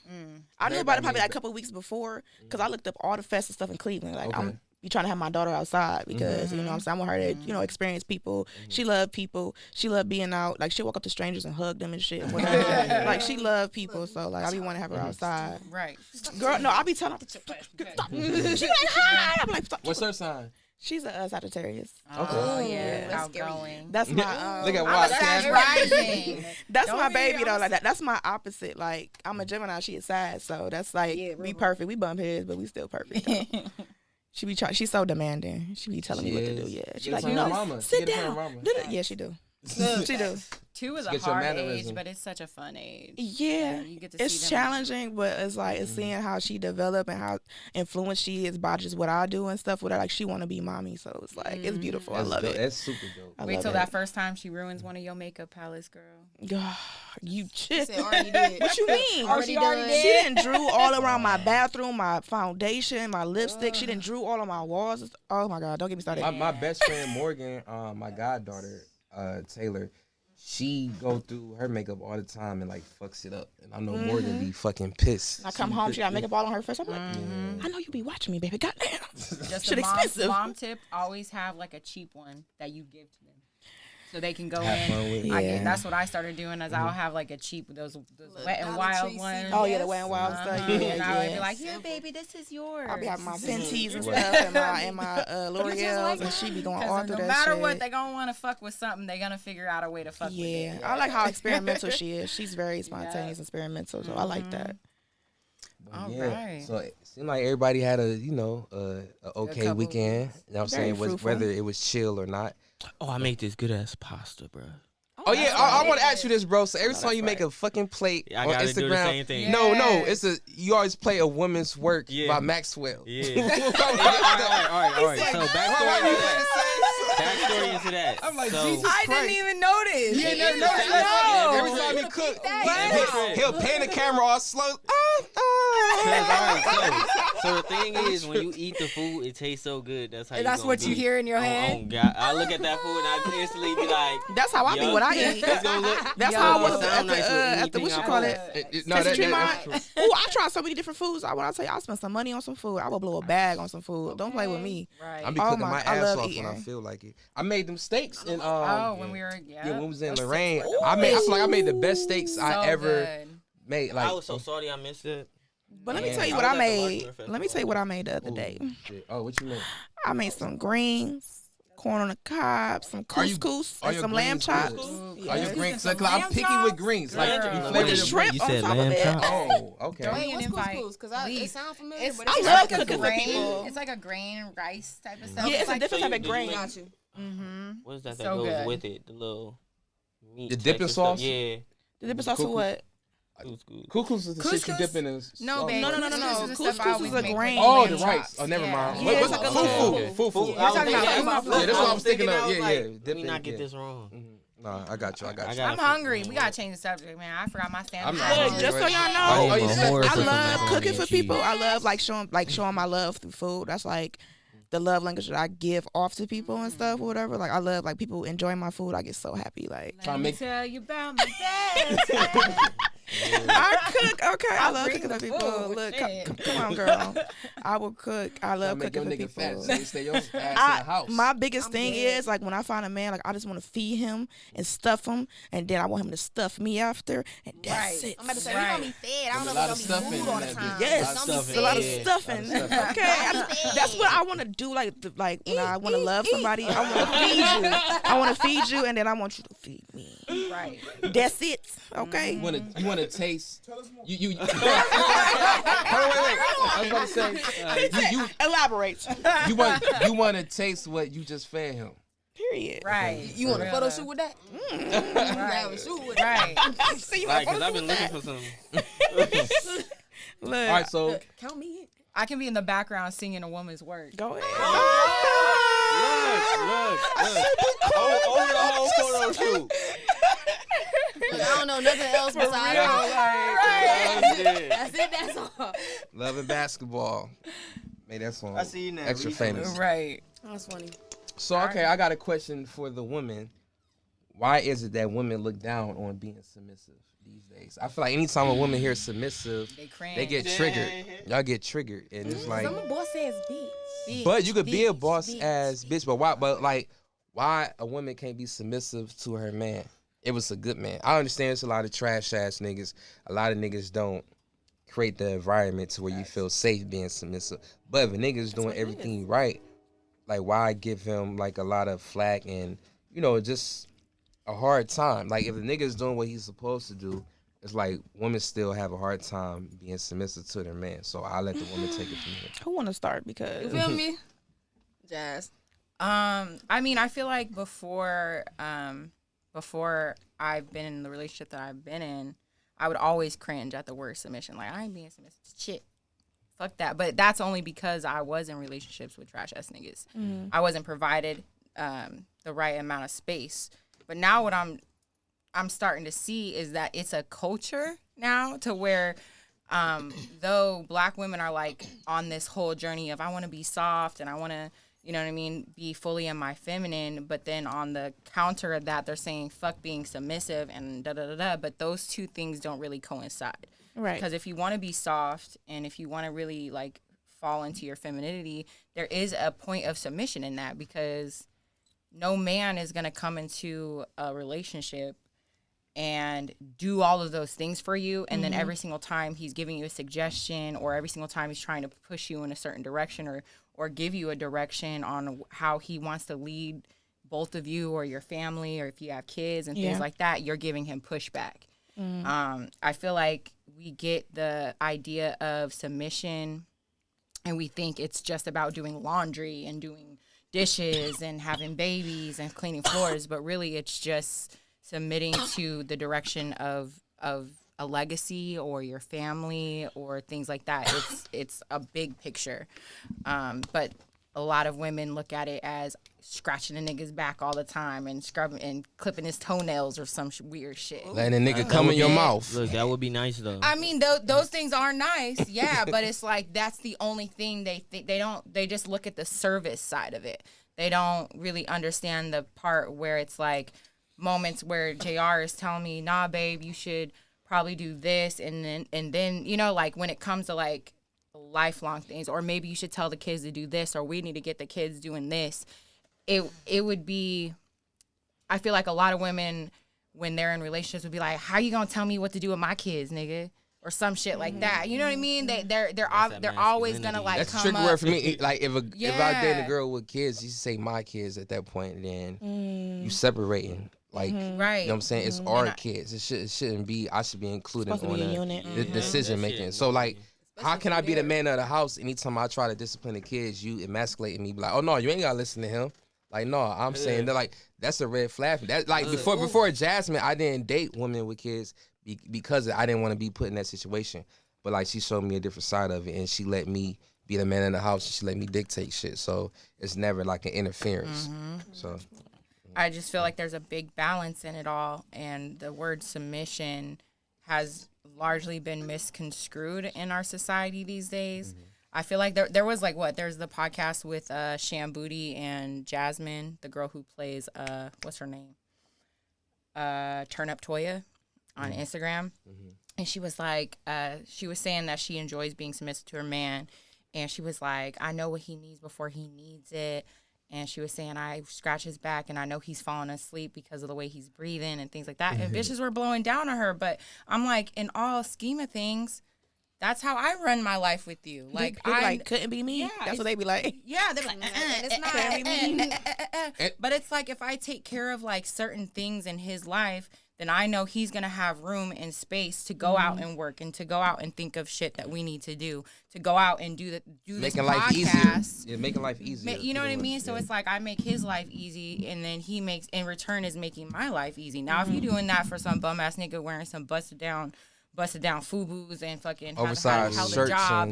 Speaker 4: I knew about it probably like a couple of weeks before because I looked up all the fest and stuff in Cleveland. Like I'm be trying to have my daughter outside because you know what I'm saying I want her to experience people. She loved people. She loved being out. Like she walk up to strangers and hug them and shit. And whatever. Like she loved people. So like I be want to have her outside.
Speaker 5: Right.
Speaker 4: Girl, no, I be telling her stop. She like hi. I'm like stop.
Speaker 2: What's her sign?
Speaker 4: She's a Sagittarius.
Speaker 5: Oh,
Speaker 2: Okay.
Speaker 5: yeah.
Speaker 6: That's scary.
Speaker 5: Outgoing.
Speaker 4: That's my
Speaker 2: Look at
Speaker 5: I'm a
Speaker 2: Watts.
Speaker 5: Sag rising.
Speaker 4: that's
Speaker 5: Don't
Speaker 4: my
Speaker 5: be
Speaker 4: baby though.
Speaker 5: honest.
Speaker 4: Like that's my opposite. Like I'm a Gemini, she is Sag, so that's like we perfect. We bump heads, but we still perfect. Though. She be she's so demanding. She be telling me what to do. Yeah, she like sit down. Yeah, she do. She do.
Speaker 5: 2 is a
Speaker 2: Get your
Speaker 5: hard
Speaker 2: mannerism.
Speaker 5: age, but it's such a fun age.
Speaker 4: Yeah,
Speaker 5: you get to see
Speaker 4: it's
Speaker 5: them.
Speaker 4: challenging, but it's like it's seeing how she develop and how influenced she is by just what I do and stuff with her. Like she want to be mommy, so it's like it's beautiful. I love it.
Speaker 2: That's super dope.
Speaker 4: I
Speaker 5: Wait
Speaker 4: love
Speaker 5: till
Speaker 4: it.
Speaker 5: that first time she ruins one of your makeup palettes, girl.
Speaker 4: God, you
Speaker 6: She
Speaker 4: just
Speaker 6: said already did.
Speaker 4: what you mean?
Speaker 6: Already done.
Speaker 4: She didn't drew all around my bathroom, my foundation, my lipstick. She didn't drew all on my walls. Oh my God, don't get me started.
Speaker 2: My best friend Morgan, my goddaughter Taylor, she go through her makeup all the time and like fucks it up. And I know Morgan be fucking pissed.
Speaker 4: I come home, she got makeup all on her face. I'm like, I know you be watching me, baby. Goddamn.
Speaker 5: Just
Speaker 4: Shit
Speaker 5: a
Speaker 4: expensive.
Speaker 5: mom tip, always have like a cheap one that you give to them. So they can go
Speaker 2: Have fun
Speaker 5: in.
Speaker 2: with it.
Speaker 4: Yeah.
Speaker 5: That's what I started doing. Is I'll have like a cheap those wet and
Speaker 6: Dollar
Speaker 5: wild
Speaker 6: Tree
Speaker 5: ones.
Speaker 4: Oh yeah, the Wet and Wild stuff. Yeah,
Speaker 5: And I would be
Speaker 4: yeah.
Speaker 5: like, here, baby, this is yours.
Speaker 4: I be having my Fenties and stuff and my L'Oreal's and she be going all through
Speaker 5: no
Speaker 4: that
Speaker 5: matter
Speaker 4: shit.
Speaker 5: what, they gonna want to fuck with something. They gonna figure out a way to fuck with
Speaker 4: Yeah,
Speaker 5: it.
Speaker 4: I like how experimental she is. She's very spontaneous and experimental, so I like that.
Speaker 5: All
Speaker 2: Yeah.
Speaker 5: right.
Speaker 2: So it seemed like everybody had a okay
Speaker 5: couple
Speaker 2: weekend. You know what I'm
Speaker 4: Very
Speaker 2: saying?
Speaker 4: fruitful.
Speaker 2: Whether it was chill or not.
Speaker 3: Oh, I make this good ass pasta, bro.
Speaker 2: Oh yeah, I want to ask you this, bro. So every time you make a fucking plate
Speaker 3: I
Speaker 2: on
Speaker 3: gotta
Speaker 2: Instagram,
Speaker 3: do the same thing.
Speaker 2: no,
Speaker 5: Yes.
Speaker 2: you always play a woman's work
Speaker 3: Yeah.
Speaker 2: by Maxwell.
Speaker 3: Yeah. all right. So backstory into that.
Speaker 2: I'm like,
Speaker 3: so,
Speaker 2: Jesus
Speaker 5: I
Speaker 2: Christ.
Speaker 5: didn't even notice.
Speaker 2: You didn't
Speaker 3: No.
Speaker 2: notice? Every time he cook,
Speaker 3: What?
Speaker 2: he'll pan the camera all slow.
Speaker 3: So the thing is, when you eat the food, it tastes so good. That's how.
Speaker 5: And that's what you hear in your head.
Speaker 3: Oh God! I look at that food and I instantly be like,
Speaker 4: That's how I be
Speaker 3: Yup.
Speaker 4: when I eat.
Speaker 3: It's gonna look.
Speaker 4: That's how I was
Speaker 3: sound nice with
Speaker 4: at the what you
Speaker 3: anything
Speaker 4: call
Speaker 3: I
Speaker 4: it?
Speaker 3: put.
Speaker 2: No,
Speaker 4: Tasty
Speaker 2: that's
Speaker 4: Tremont.
Speaker 2: true.
Speaker 4: Ooh, I tried so many different foods. When I tell you, I spent some money on some food. I will blow a bag on some food. Don't play with me.
Speaker 5: Right.
Speaker 2: I be
Speaker 4: Oh
Speaker 2: cooking
Speaker 4: my-
Speaker 2: my
Speaker 4: I
Speaker 2: ass
Speaker 4: love
Speaker 2: off when I
Speaker 4: eating.
Speaker 2: feel like it. I made them steaks and
Speaker 5: when we were
Speaker 2: when we was in
Speaker 5: those
Speaker 2: Lorraine.
Speaker 5: steaks were
Speaker 2: I feel like I made the best steaks I
Speaker 5: so
Speaker 2: ever
Speaker 5: good.
Speaker 2: made.
Speaker 3: I
Speaker 2: Like
Speaker 3: was so salty I missed it.
Speaker 4: But let me
Speaker 2: Man,
Speaker 4: tell you
Speaker 3: I
Speaker 4: what
Speaker 3: was
Speaker 4: I
Speaker 3: at the
Speaker 4: made.
Speaker 3: Washington
Speaker 4: Let me tell you what I made the other day.
Speaker 2: shit. Oh, what you mean?
Speaker 4: I made some greens, corn on the cob, some couscous,
Speaker 2: are
Speaker 4: and
Speaker 2: your
Speaker 4: some lamb
Speaker 2: greens
Speaker 4: chops.
Speaker 2: good? Are your
Speaker 5: Yes.
Speaker 2: greens?
Speaker 5: Some
Speaker 2: Cause I'm
Speaker 5: lamb
Speaker 2: picky with greens. Like
Speaker 5: Girl.
Speaker 2: you
Speaker 5: With
Speaker 2: flavor
Speaker 4: the
Speaker 2: the
Speaker 4: shrimp
Speaker 3: You
Speaker 4: on
Speaker 3: said
Speaker 4: top of
Speaker 3: lamb
Speaker 4: it.
Speaker 3: chops.
Speaker 2: Oh, okay.
Speaker 5: Don't
Speaker 6: Wait,
Speaker 5: even
Speaker 6: what's
Speaker 5: invite.
Speaker 6: couscous? Because it
Speaker 5: Please.
Speaker 6: sounds familiar,
Speaker 5: It's,
Speaker 6: but
Speaker 4: I
Speaker 6: it's
Speaker 4: love
Speaker 6: like a
Speaker 4: cooking for
Speaker 6: grain.
Speaker 4: people.
Speaker 5: It's like a grain rice type of stuff.
Speaker 4: Yeah, it's a
Speaker 5: like,
Speaker 4: different type of
Speaker 3: did you
Speaker 4: grain.
Speaker 3: make-
Speaker 6: Got you.
Speaker 5: Mm-hmm.
Speaker 3: What is that
Speaker 5: So
Speaker 3: goes
Speaker 5: good.
Speaker 3: with it? The little. meat.
Speaker 2: The dipping
Speaker 3: Texas stuff.
Speaker 2: sauce?
Speaker 3: Yeah.
Speaker 4: The dipping sauce for what?
Speaker 2: Couscous is the shit you
Speaker 5: Couscous?
Speaker 2: dip in.
Speaker 5: No, babe.
Speaker 4: No.
Speaker 5: Couscous is the stuff I
Speaker 4: Couscous
Speaker 5: always
Speaker 4: is a
Speaker 5: make
Speaker 4: grain.
Speaker 5: with
Speaker 2: Oh,
Speaker 5: lamb
Speaker 2: the rice.
Speaker 5: chops.
Speaker 2: Oh, never mind.
Speaker 4: Yeah, it's like a little-
Speaker 2: Fufu.
Speaker 5: You're talking about fufu.
Speaker 2: Yeah, that's what I was thinking of.
Speaker 3: I was
Speaker 2: Yeah,
Speaker 3: like,
Speaker 2: yeah.
Speaker 3: Let me
Speaker 2: Dipping,
Speaker 3: not get
Speaker 2: yeah.
Speaker 3: this wrong.
Speaker 2: Nah, I got you.
Speaker 5: I'm hungry. We gotta change the subject, man. I forgot my sandwich.
Speaker 2: I'm not
Speaker 4: Look,
Speaker 2: hungry.
Speaker 4: just so y'all
Speaker 2: Oh,
Speaker 4: know,
Speaker 2: you said
Speaker 3: more
Speaker 2: I
Speaker 4: I
Speaker 3: for some
Speaker 4: love
Speaker 3: macaroni
Speaker 4: cooking
Speaker 3: and
Speaker 4: for
Speaker 3: cheese.
Speaker 4: people. I love showing my love through food. That's like the love language that I give off to people and stuff or whatever. Like I love like people enjoying my food. I get so happy. Like
Speaker 2: Trying to make
Speaker 5: tell you about my best.
Speaker 4: I cook. Okay, I
Speaker 5: I'll
Speaker 4: love
Speaker 5: bring
Speaker 4: cooking for
Speaker 5: the
Speaker 4: people.
Speaker 5: food,
Speaker 4: Look,
Speaker 5: shit.
Speaker 4: come on, girl. I will cook. I love
Speaker 2: make your
Speaker 4: cooking
Speaker 2: nigga
Speaker 4: for
Speaker 2: fat
Speaker 4: people.
Speaker 2: so you stay your ass in the house.
Speaker 4: My biggest thing is like when I find a man, like I just want to feed him and stuff him, and then I want him to stuff me after, and that's it.
Speaker 6: I'm about to say,
Speaker 5: Right.
Speaker 6: we gonna be fed. I don't know
Speaker 2: a lot
Speaker 6: if
Speaker 2: of
Speaker 6: we gonna
Speaker 2: stuffing
Speaker 6: be food all
Speaker 2: in
Speaker 6: the
Speaker 2: that
Speaker 6: time.
Speaker 2: bitch.
Speaker 4: Yes,
Speaker 6: It's gonna be
Speaker 4: a lot of
Speaker 6: fed.
Speaker 4: stuffing.
Speaker 2: stuffing.
Speaker 4: Okay, that's what I want to do. Like when I want to love somebody, I want to feed you. I want to feed you, and then I want you to feed me.
Speaker 5: Right.
Speaker 4: That's it. Okay.
Speaker 2: You want to taste. You. Wait. I was about to say. You
Speaker 4: Elaborate.
Speaker 2: want to taste what you just fed him.
Speaker 4: Period.
Speaker 5: Right.
Speaker 6: You want a
Speaker 5: For
Speaker 6: photo
Speaker 5: real,
Speaker 6: shoot with that?
Speaker 5: Right.
Speaker 6: Have a shoot with
Speaker 5: Right.
Speaker 4: See you
Speaker 3: Right,
Speaker 4: like,
Speaker 3: because I've been looking for something.
Speaker 4: look.
Speaker 2: All right, so
Speaker 6: Count me in.
Speaker 5: I can be in the background singing a woman's work.
Speaker 4: Go ahead.
Speaker 3: Look. Over the whole photo shoot.
Speaker 6: I don't know nothing else besides
Speaker 3: Right.
Speaker 6: That's it. That's all.
Speaker 2: loving basketball. Made that song
Speaker 3: I see you now.
Speaker 2: extra famous.
Speaker 5: Right.
Speaker 6: That's funny.
Speaker 2: So okay, I got a question for the women. Why is it that women look down on being submissive these days? I feel like anytime a woman hears submissive,
Speaker 5: They cringe.
Speaker 2: they get triggered. Y'all get triggered, and it's like.
Speaker 6: Some boss says bitch.
Speaker 2: But you could be a boss
Speaker 6: bitch.
Speaker 2: ass bitch. But why? But like, why a woman can't be submissive to her man? It was a good man. I understand it's a lot of trash ass niggas. A lot of niggas don't create the environment to where you feel safe being submissive. But if a nigga's doing everything right, like why give him like a lot of flack and just a hard time? Like if a nigga's doing what he's supposed to do, it's like women still have a hard time being submissive to their man. So I let the woman take it from here.
Speaker 4: Who want to start? Because
Speaker 6: You feel me? Jazz.
Speaker 5: I mean, I feel like before I've been in the relationship that I've been in, I would always cringe at the word submission. Like, I ain't being submissive. Shit. Fuck that. But that's only because I was in relationships with trash ass niggas. I wasn't provided the right amount of space. But now what I'm starting to see is that it's a culture now to where though black women are like on this whole journey of I want to be soft and I want to, you know what I mean, be fully in my feminine, but then on the counter of that they're saying fuck being submissive and da da da da, but those two things don't really coincide.
Speaker 4: right.
Speaker 5: Because if you want to be soft and if you want to really like fall into your femininity, there is a point of submission in that, because no man is going to come into a relationship and do all of those things for you, and then every single time he's giving you a suggestion or every single time he's trying to push you in a certain direction or give you a direction on how he wants to lead both of you or your family, or if you have kids and things like that, you're giving him pushback. I feel like we get the idea of submission and we think it's just about doing laundry and doing dishes and having babies and cleaning floors, but really it's just submitting to the direction of a legacy or your family or things like that. It's a big picture. But a lot of women look at it as scratching a nigga's back all the time and scrubbing and clipping his toenails or some weird shit.
Speaker 2: Letting a nigga come in your mouth.
Speaker 3: Look, that would be nice though.
Speaker 5: I mean, those things are nice, yeah, but it's like that's the only thing they just look at the service side of it. They don't really understand the part where it's like moments where JR is telling me, nah, babe, you should probably do this, and then like when it comes to like lifelong things, or maybe you should tell the kids to do this, or we need to get the kids doing this. It would be, I feel like a lot of women when they're in relationships would be like, how you gonna tell me what to do with my kids, nigga? Or some shit like that. You know what I mean? They're always gonna like
Speaker 2: That's a
Speaker 5: come
Speaker 2: tricky
Speaker 5: up.
Speaker 2: word for me. Like if I date a
Speaker 5: Yeah.
Speaker 2: girl with kids, you say my kids at that point, and then you separating. Like,
Speaker 5: Right.
Speaker 2: you know what I'm saying? It's our kids. It shouldn't be. I should be included
Speaker 4: Supposed to
Speaker 2: on
Speaker 4: be a
Speaker 2: the
Speaker 4: unit.
Speaker 2: decision making. So like, how can I be the man of the house anytime I try to discipline the kids? You emasculating me, be like, oh no, you ain't gotta listen to him. Like, no, I'm saying that, like, that's a red flag. That, like, before Jasmine, I didn't date women with kids because I didn't want to be put in that situation. But, like, she showed me a different side of it, and she let me be the man in the house, and she let me dictate shit. So it's never, like, an interference. So
Speaker 5: I just feel like there's a big balance in it all, and the word submission has largely been misconstrued in our society these days. I feel like there was like there's the podcast with Sham Booty and Jasmine, the girl who plays what's her name? Turn Up Toya on Instagram. And she was like, she was saying that she enjoys being submissive to her man, and she was like, I know what he needs before he needs it. And she was saying, I scratch his back and I know he's falling asleep because of the way he's breathing and things like that. And bitches were blowing down on her. But I'm like, in all scheme of things, that's how I run my life with you. Like,
Speaker 4: they like, couldn't be me.
Speaker 5: Yeah,
Speaker 4: That's what they be like.
Speaker 5: Yeah, they're like, it's not. But it's like, if I take care of like certain things in his life, then I know he's going to have room and space to go out and work and to go out and think of shit that we need to do, to go out and do this
Speaker 2: life
Speaker 5: podcast.
Speaker 2: easier. Yeah, making life easier.
Speaker 5: You know what I mean? So it's like I make his life easy, and then he makes, in return, is making my life easy. Now, if you're doing that for some bum-ass nigga wearing some busted down FUBUs and fucking
Speaker 2: oversized
Speaker 5: held a
Speaker 2: shirts
Speaker 5: job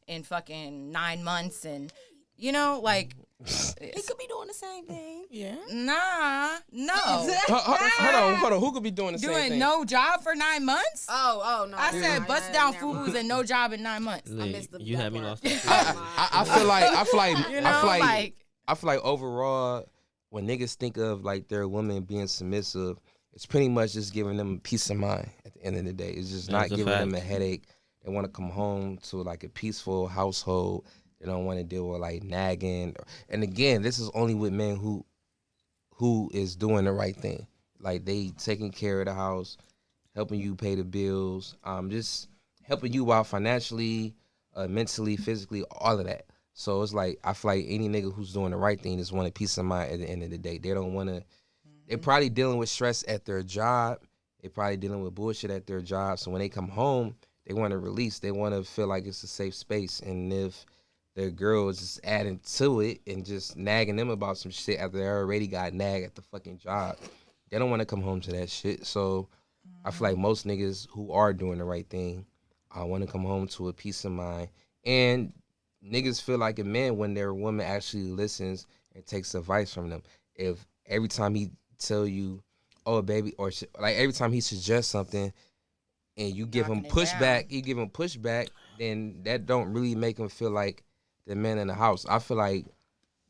Speaker 5: in fucking 9 months, and, you know, like...
Speaker 6: He could be doing the same thing.
Speaker 4: Yeah.
Speaker 5: Nah, no.
Speaker 2: Hold on. Who could be doing the same thing?
Speaker 5: Doing no job for 9 months?
Speaker 6: Oh no.
Speaker 5: I said bust down FUBUs and no job in 9 months.
Speaker 6: I missed the
Speaker 3: You had me
Speaker 6: part.
Speaker 3: lost.
Speaker 2: I feel like
Speaker 5: You know,
Speaker 2: I feel like overall, when niggas think of like their woman being submissive, it's pretty much just giving them peace of mind at the end of the day. It's just not giving them a headache. They want to come home to like a peaceful household. They don't want to deal with like nagging. And again, this is only with men who is doing the right thing. Like they taking care of the house, helping you pay the bills, just helping you out financially, mentally, physically, all of that. So it's like, I feel like any nigga who's doing the right thing just want a peace of mind at the end of the day. They don't want to, they're probably dealing with stress at their job. They're probably dealing with bullshit at their job. So when they come home, they want to release. They want to feel like it's a safe space. And if their girl is just adding to it and just nagging them about some shit after they already got nagged at the fucking job, they don't want to come home to that shit. So I feel like most niggas who are doing the right thing want to come home to a peace of mind. And niggas feel like a man when their woman actually listens and takes advice from them. If every time he tell you, oh baby, or like every time he suggests something and you give him pushback, then that don't really make him feel like the man in the house. I feel like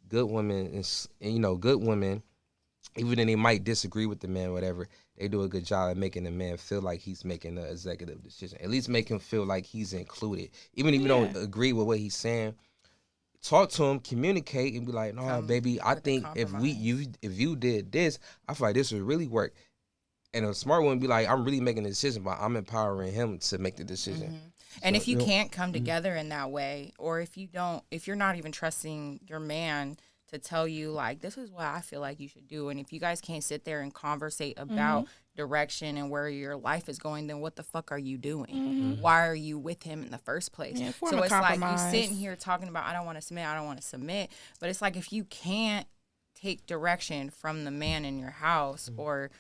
Speaker 2: good women, good women, even if they might disagree with the man, whatever, they do a good job at making the man feel like he's making the executive decision. At least make him feel like he's included. Even if you don't agree with what he's saying, talk to him, communicate, and be like, no, baby, I think if you did this, I feel like this would really work. And a smart one would be like, I'm really making a decision, but I'm empowering him to make the decision.
Speaker 5: And if you can't come together in that way, or if you're not even trusting your man to tell you, like, this is what I feel like you should do, and if you guys can't sit there and conversate about direction and where your life is going, then what the fuck are you doing? Why are you with him in the first place?
Speaker 4: Yeah,
Speaker 5: so it's like you sitting here talking about, I don't want to submit, but it's like, if you can't take direction from the man in your house, or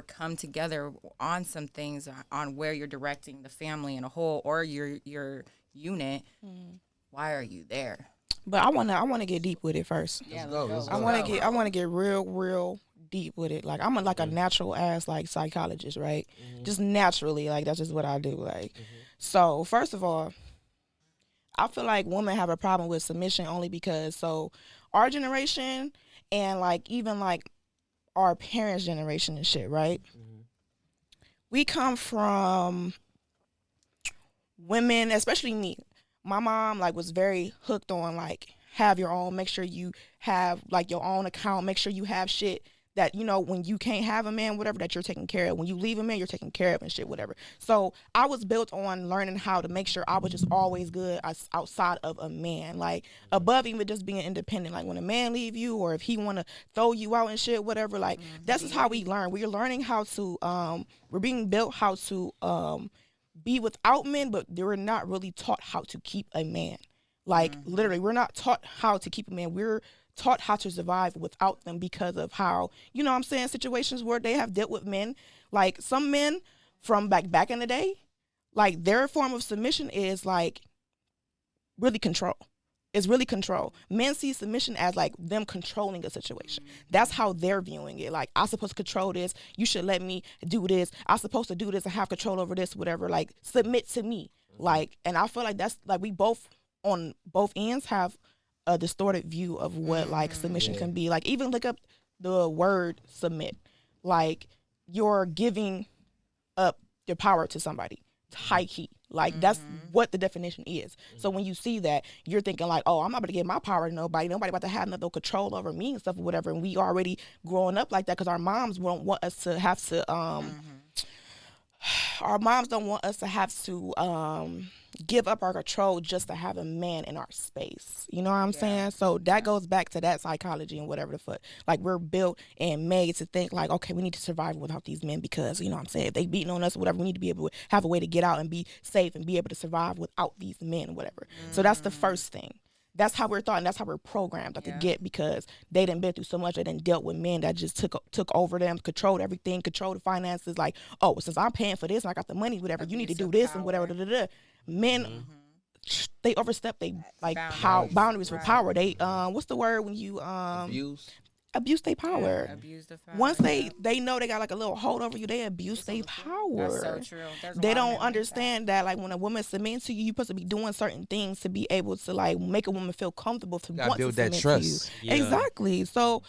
Speaker 5: come together on some things, on where you're directing the family in a whole, or your unit, why are you there?
Speaker 4: But I wanna get deep with it first.
Speaker 5: Yeah,
Speaker 4: I wanna get real deep with it. Like I'm a natural ass like psychologist, right? Just naturally, like that's just what I do. Like, so first of all, I feel like women have a problem with submission only because our generation and like even like our parents' generation and shit, right? We come from women, especially me. My mom like was very hooked on like have your own, make sure you have like your own account, make sure you have shit that, you know, when you can't have a man, whatever, that you're taking care of. When you leave a man, you're taking care of and shit, whatever. So I was built on learning how to make sure I was just always good outside of a man, like above even just being independent. Like when a man leave you, or if he want to throw you out and shit, whatever, like that's just how we learn. We're learning how to, we're being built how to be without men, but we're not really taught how to keep a man. Like literally, we're not taught how to keep a man. We're taught how to survive without them because of how, you know what I'm saying, situations where they have dealt with men. Like some men from back in the day, like their form of submission is like really control. It's really control. Men see submission as like them controlling a situation. That's how they're viewing it. Like, I'm supposed to control this. You should let me do this. I'm supposed to do this and have control over this, whatever. Like, submit to me. Like, and I feel like that's like we both on both ends have a distorted view of what like submission can be. Like, even look up the word submit. Like, you're giving up your power to somebody. High key. Like, that's what the definition is. So when you see that, you're thinking like, oh, I'm not about to give my power to nobody. Nobody about to have no control over me and stuff or whatever. And we already growing up like that because our moms won't want us to have to, our moms don't want us to have to give up our control just to have a man in our space. You know what I'm saying? So that goes back to that psychology and whatever the fuck. Like, we're built and made to think like, okay, we need to survive without these men because, you know what I'm saying, if they beating on us or whatever, we need to be able to have a way to get out and be safe and be able to survive without these men or whatever. So that's the first thing. That's how we're thought and that's how we're programmed to get because they done been through so much. They done dealt with men that just took over them, controlled everything, controlled the finances. Like, oh, since I'm paying for this and I got the money, whatever, you need to do this and whatever. Men, they overstep they like boundaries for power. They what's the word when you abuse their power.
Speaker 5: Abuse the power.
Speaker 4: Once they know they got like a little hold over you, they abuse their power.
Speaker 5: That's so true.
Speaker 4: They don't understand that like when a woman submits to you, you're supposed to be doing certain things to be able to like make a woman feel comfortable to want
Speaker 2: build
Speaker 4: to
Speaker 2: that
Speaker 4: submit
Speaker 2: trust.
Speaker 4: to you. Exactly. So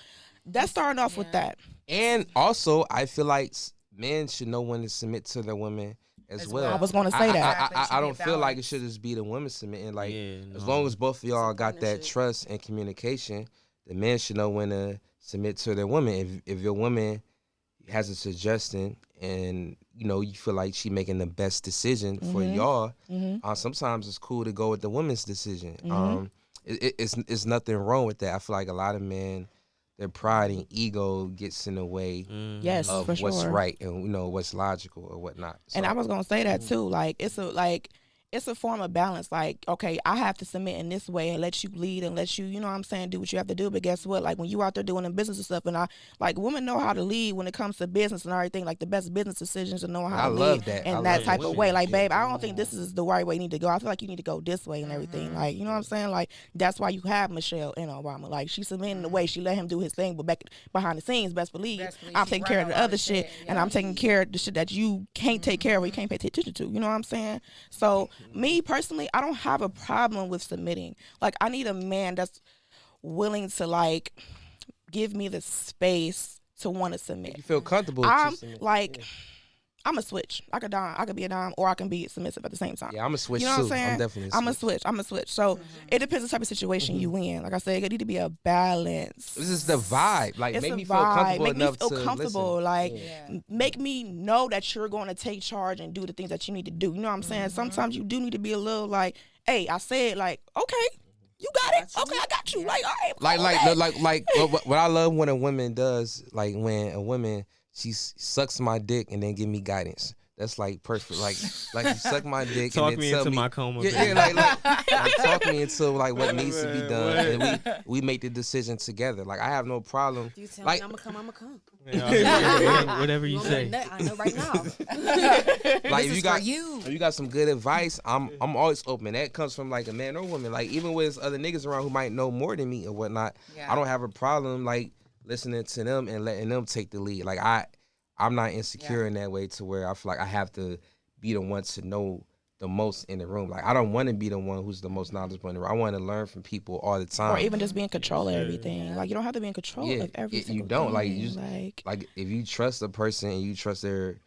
Speaker 4: that's starting off with that.
Speaker 2: And also, I feel like men should know when to submit to their women as well.
Speaker 4: I was going to say that.
Speaker 2: I don't feel like it should just be the women submitting. Like, as long as both of y'all got that trust and communication, the men should know when to submit to their woman. If your woman has a suggestion and you know you feel like she making the best decision for y'all, sometimes it's cool to go with the woman's decision. It's nothing wrong with that. I feel like a lot of men, their pride and ego gets in the way of what's right and you know what's logical or whatnot. So,
Speaker 4: and I was gonna say that too. Like it's a form of balance. Like, okay, I have to submit in this way and let you lead and let you, you know what I'm saying, do what you have to do. But guess what? Like when you out there doing the business and stuff, and women know how to lead when it comes to business and everything. Like the best business decisions and know how to lead in that type of way. Like, babe, I don't think this is the right way you need to go. I feel like you need to go this way and everything. Like, you know what I'm saying? Like that's why you have Michelle and Obama. Like she submitting the way she let him do his thing, but back behind the scenes, best believe I'm taking care of the other shit, and I'm taking care of the shit that you can't take care of or you can't pay attention to. You know what I'm saying? So me personally, I don't have a problem with submitting. Like, I need a man that's willing to like give me the space to want to submit.
Speaker 2: You feel comfortable.
Speaker 4: I'm like, I'm a switch. I could be a dime, or I can be submissive at the same time.
Speaker 2: Yeah, I'm a switch
Speaker 4: you know
Speaker 2: too.
Speaker 4: What I'm saying?
Speaker 2: I'm definitely a switch.
Speaker 4: I'm a switch. So it depends on the type of situation you in. Like I said, it need to be a balance.
Speaker 2: This is the vibe. Like,
Speaker 4: it's
Speaker 2: make me feel comfortable enough to listen.
Speaker 4: Like, make me know that you're going to take charge and do the things that you need to do. You know what I'm saying? Sometimes you do need to be a little like, hey, I said like, okay, you got it. Okay, I got you. Like, all right.
Speaker 2: Like what I love when a woman does, like when a woman she sucks my dick and then give me guidance. That's like perfect. Like you suck my dick
Speaker 3: talk
Speaker 2: and then
Speaker 3: me
Speaker 2: tell
Speaker 3: into
Speaker 2: me,
Speaker 3: my coma.
Speaker 2: like talk me into like what needs to be done, and we make the decision together. Like I have no problem.
Speaker 6: You tell
Speaker 2: like,
Speaker 6: me I'ma come.
Speaker 3: Whatever you say.
Speaker 6: I know right now.
Speaker 2: Like if you got some good advice, I'm always open. That comes from like a man or woman. Like even with other niggas around who might know more than me or whatnot, I don't have a problem like listening to them and letting them take the lead. Like I'm not insecure in that way to where I feel like I have to be the one to know the most in the room. Like I don't want to be the one who's the most knowledgeable in the room. I want to learn from people all the time.
Speaker 4: Or even just be in control of everything. Like you don't have to be in control of everything.
Speaker 2: You don't. Like if you trust a person and you trust their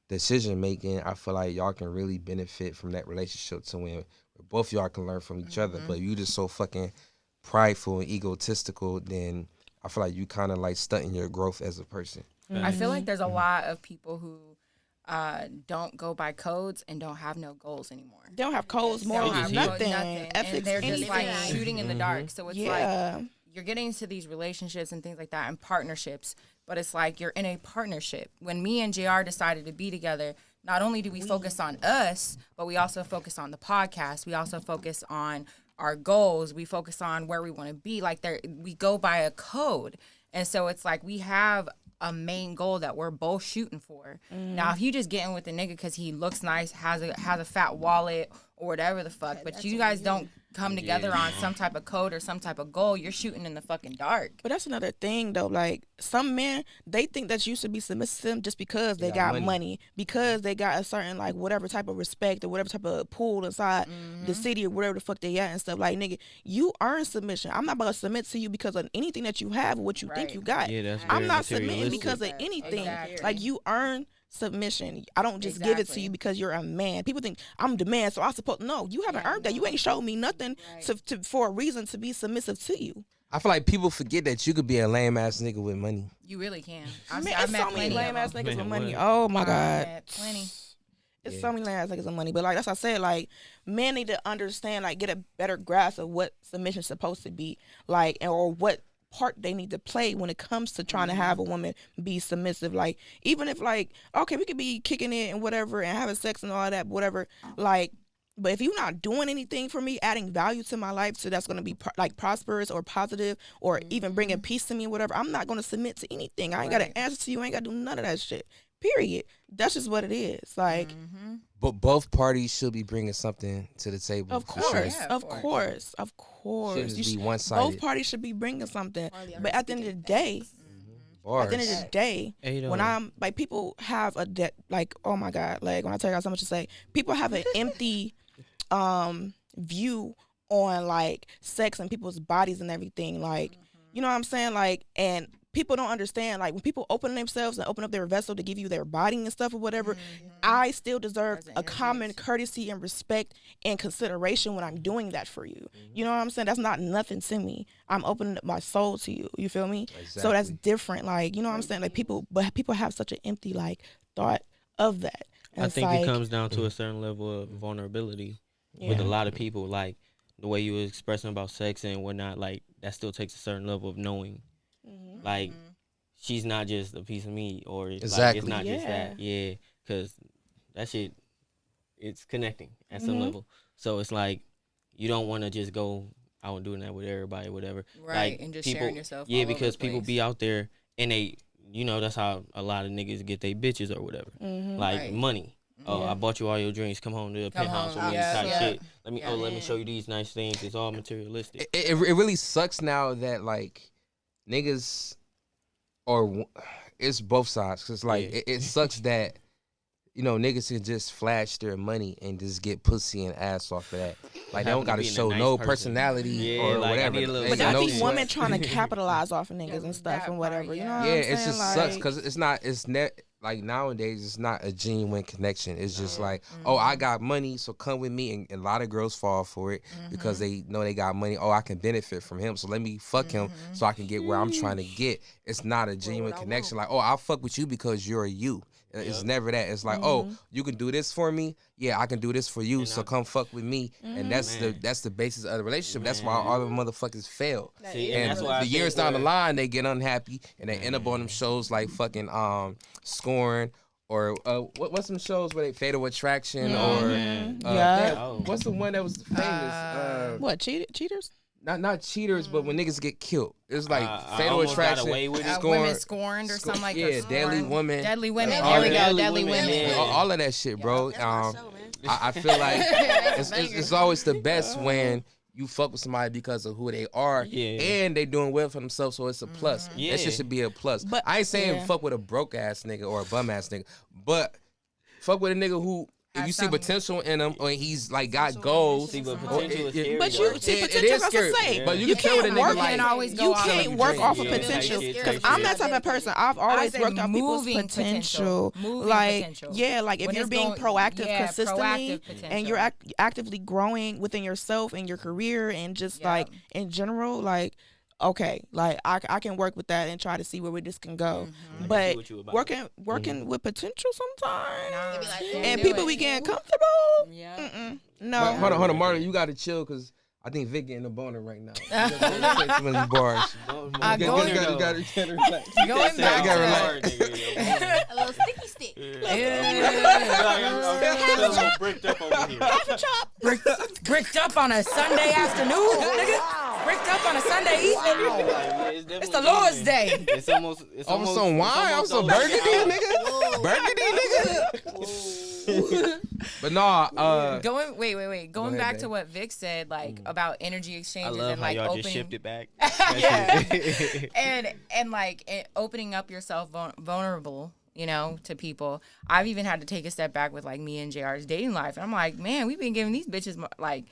Speaker 2: decision making, I feel like y'all can really benefit from that relationship to when both y'all can learn from each other. But if you just so fucking prideful and egotistical, then I feel like you kind of like stunting your growth as a person.
Speaker 5: I feel like there's a lot of people who don't go by codes and don't have no goals anymore.
Speaker 4: They don't have codes, morals, nothing. Ethics,
Speaker 5: and they're just like
Speaker 4: anything.
Speaker 5: shooting in the dark. So it's like you're getting into these relationships and things like that and partnerships, but it's like you're in a partnership. When me and JR decided to be together, not only do we focus on us, but we also focus on the podcast. We also focus on our goals. We focus on where we want to be. Like we go by a code. And so it's like we have a main goal that we're both shooting for. Now, if you just getting with the nigga because he looks nice, has a fat wallet or whatever the fuck, but you guys don't come together on some type of code or some type of goal, you're shooting in the fucking dark.
Speaker 4: But that's another thing though. Like some men, they think that you should be submissive to them just because they got money, because they got a certain like whatever type of respect or whatever type of pool inside the city or whatever the fuck they at and stuff. Like nigga, you earn submission. I'm not about to submit to you because of anything that you have or what you think you got.
Speaker 3: Yeah, that's
Speaker 4: I'm not
Speaker 3: very
Speaker 4: submitting because of anything. Like you earn submission. I don't just give it to you because you're a man. People think I'm the man, so I suppose no. You haven't earned that. You ain't showed me nothing for a reason to be submissive to you.
Speaker 2: I feel like people forget that you could be a lame ass nigga with money.
Speaker 5: You really can.
Speaker 4: I've met so many lame ass niggas with money. Oh my god,
Speaker 5: plenty.
Speaker 4: It's so many lame ass niggas with money. But like that's what I said. Like men need to understand, like get a better grasp of what submission is supposed to be, like or what part they need to play when it comes to trying to have a woman be submissive. Like even if like okay, we could be kicking it and whatever and having sex and all that, whatever. Like, but if you're not doing anything for me, adding value to my life, so that's going to be like prosperous or positive or even bringing peace to me, whatever, I'm not going to submit to anything. I ain't got to answer to you. I ain't got to do none of that shit. Period. That's just what it is. Like,
Speaker 2: but both parties should be bringing something to the table.
Speaker 4: Of course, of course.
Speaker 2: Shouldn't just be one-sided.
Speaker 4: Both parties should be bringing something. But at the end of the day, when I'm like, people have a debt. Like, oh my god, like when I tell you so much to say, people have an empty view on like sex and people's bodies and everything. Like, you know what I'm saying? Like, and people don't understand, like when people open themselves and open up their vessel to give you their body and stuff or whatever, I still deserve a common courtesy and respect and consideration when I'm doing that for you. You know what I'm saying? That's not nothing to me. I'm opening up my soul to you. You feel me? Exactly. So that's different. Like, you know what I'm saying? Like people have such an empty like thought of that. And
Speaker 3: I think it comes down to a certain level of vulnerability with a lot of people. Like the way you were expressing about sex and whatnot, like that still takes a certain level of knowing. Like, she's not just a piece of meat, or like, it's not just that. Yeah, because that shit, it's connecting at some level. So it's like, you don't want to just go out and doing that with everybody, whatever.
Speaker 5: Right,
Speaker 3: like,
Speaker 5: and just
Speaker 3: people,
Speaker 5: sharing yourself.
Speaker 3: Yeah, because people be out there, and they, you know, that's how a lot of niggas get their bitches or whatever. Like, money. Oh, I bought you all your drinks. Come home to the penthouse with me type shit. Let me show you these nice things. It's all materialistic.
Speaker 2: It really sucks now that, like, niggas, or it's both sides. Cause like it sucks that, you know, niggas can just flash their money and just get pussy and ass off of that. Like they don't gotta show no personality or like, whatever.
Speaker 4: But I think women trying to capitalize off of niggas and stuff and whatever. You know what I'm saying?
Speaker 2: It just sucks because it's like nowadays it's not a genuine connection. It's just like, oh, I got money, so come with me, and a lot of girls fall for it because they know they got money. Oh, I can benefit from him, so let me fuck him so I can get where I'm trying to get. It's not a genuine connection. Like, oh, I'll fuck with you because you're you. It's never that. It's like, oh, you can do this for me. Yeah, I can do this for you. So come fuck with me. And that's the basis of the relationship. That's why all the motherfuckers fail.
Speaker 3: See,
Speaker 2: and
Speaker 3: that's why
Speaker 2: the years down the line, they get unhappy and they end up on them shows like fucking Scorn, or what's some shows where they Fatal Attraction or what's the one that was famous?
Speaker 4: What cheaters?
Speaker 2: Not cheaters, but when niggas get killed, it's like Fatal Attraction,
Speaker 5: Women Scorned or something like that.
Speaker 2: Yeah, Deadly Women.
Speaker 5: Deadly Women. There we go. Deadly Women.
Speaker 2: Yeah. All of that shit, bro. I feel like it's always the best when you fuck with somebody because of who they are, and they doing well for themselves, so it's a plus. That shit should be a plus. But I ain't saying fuck with a broke ass nigga or a bum ass nigga, but fuck with a nigga who, if you see potential in him, or he's like got goals,
Speaker 3: but potential is scary.
Speaker 4: But you see potential, that's to say.
Speaker 2: But you can tell with a nigga like,
Speaker 4: you can't work off of potential, because I'm that type of person. I've always worked off people's potential. Like, yeah, like if you're being proactive consistently, and you're actively growing within yourself and your career and just like in general, like, okay, like I can work with that and try to see where this can go. But working with potential sometimes, and people be getting comfortable. No.
Speaker 2: Hold on, Marlon, you gotta chill, because I think Vic getting a boner right now. Too many bars.
Speaker 5: Going
Speaker 2: Gotta relax.
Speaker 5: Going back to
Speaker 6: A little sticky stick.
Speaker 7: I'm bricked up over here.
Speaker 5: bricked up on a Sunday afternoon, nigga. Bricked up on a Sunday evening. It's the Lord's Day.
Speaker 3: It's almost
Speaker 2: some wine, I'm some burgundy, nigga. Burgundy, nigga. But no,
Speaker 5: Going
Speaker 2: ahead,
Speaker 5: back
Speaker 2: babe.
Speaker 5: to what Vic said, like about energy
Speaker 3: I
Speaker 5: exchanges
Speaker 3: love
Speaker 5: and
Speaker 3: how
Speaker 5: like
Speaker 3: y'all
Speaker 5: opening,
Speaker 3: just shifted back.
Speaker 5: yeah, and opening up yourself vulnerable, you know, to people. I've even had to take a step back with like me and JR's dating life, and I'm like, man, we've been giving these bitches like,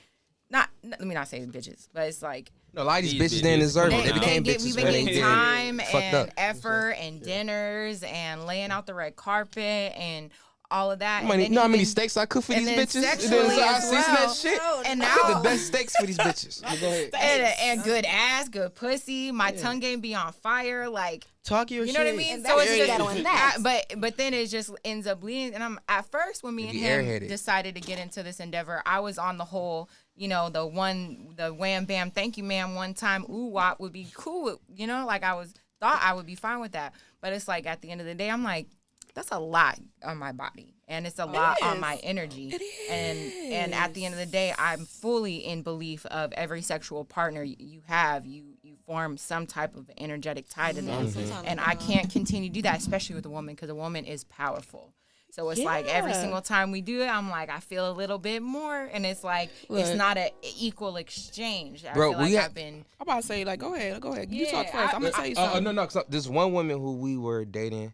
Speaker 5: let me not say bitches, but it's like.
Speaker 2: no, a lot of these bitches
Speaker 3: These
Speaker 2: didn't
Speaker 3: bitches.
Speaker 2: deserve it. They
Speaker 3: We've
Speaker 2: became
Speaker 5: We've
Speaker 2: bitches
Speaker 5: been
Speaker 2: when they
Speaker 5: getting
Speaker 2: did.
Speaker 5: time
Speaker 2: Fucked
Speaker 5: and
Speaker 2: up.
Speaker 5: effort and dinners and laying out the red carpet and all of that.
Speaker 2: You know how many steaks I cook for
Speaker 5: and
Speaker 2: these
Speaker 5: then
Speaker 2: bitches?
Speaker 5: sexually
Speaker 2: And then I
Speaker 5: as
Speaker 2: season
Speaker 5: well.
Speaker 2: that shit.
Speaker 5: And
Speaker 2: I cook
Speaker 5: now-
Speaker 2: the best steaks for these bitches. Go ahead.
Speaker 5: and good ass, good pussy. My tongue game be on fire. Like,
Speaker 3: Talk your
Speaker 5: you
Speaker 3: shit.
Speaker 5: know what I mean?
Speaker 6: And
Speaker 5: So
Speaker 6: that's
Speaker 5: it's
Speaker 6: that
Speaker 5: just,
Speaker 6: on that.
Speaker 5: but then it just ends up bleeding. And I'm at first when me
Speaker 2: You
Speaker 5: and
Speaker 2: be
Speaker 5: him
Speaker 2: airheaded.
Speaker 5: decided to get into this endeavor, I was on the whole, you know, the wham bam, thank you, ma'am, one time ooh wop would be cool. You know, like thought I would be fine with that. But it's like at the end of the day, I'm like, that's a lot on my body and it's a lot on my energy. And at the end of the day, I'm fully in belief of every sexual partner you have, you form some type of energetic tie to them. And I can't continue to do that, especially with a woman, because a woman is powerful. So it's like every single time we do it, I'm like, I feel a little bit more, and it's like it's not an equal exchange. I
Speaker 2: Bro,
Speaker 5: feel like
Speaker 2: we
Speaker 5: I've been.
Speaker 4: I'm about to say, like, go ahead. You
Speaker 5: Yeah,
Speaker 4: talk first. I'm gonna tell you something.
Speaker 2: No. 'Cause this one woman who we were dating,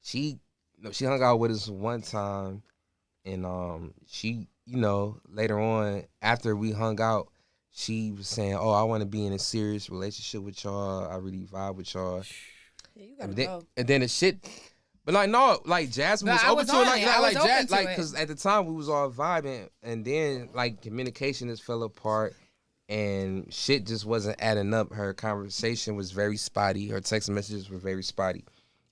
Speaker 2: she hung out with us one time, and she, later on after we hung out, she was saying, "Oh, I want to be in a serious relationship with y'all. I really vibe with y'all."
Speaker 6: Yeah, you gotta go.
Speaker 2: And then the shit. But like no, like Jasmine was
Speaker 5: But I
Speaker 2: open
Speaker 5: was
Speaker 2: to it,
Speaker 5: on
Speaker 2: like
Speaker 5: it. I was open
Speaker 2: Jazz,
Speaker 5: to
Speaker 2: like
Speaker 5: it.
Speaker 2: because at the time we was all vibing, and then like communication just fell apart, and shit just wasn't adding up. Her conversation was very spotty. Her text messages were very spotty,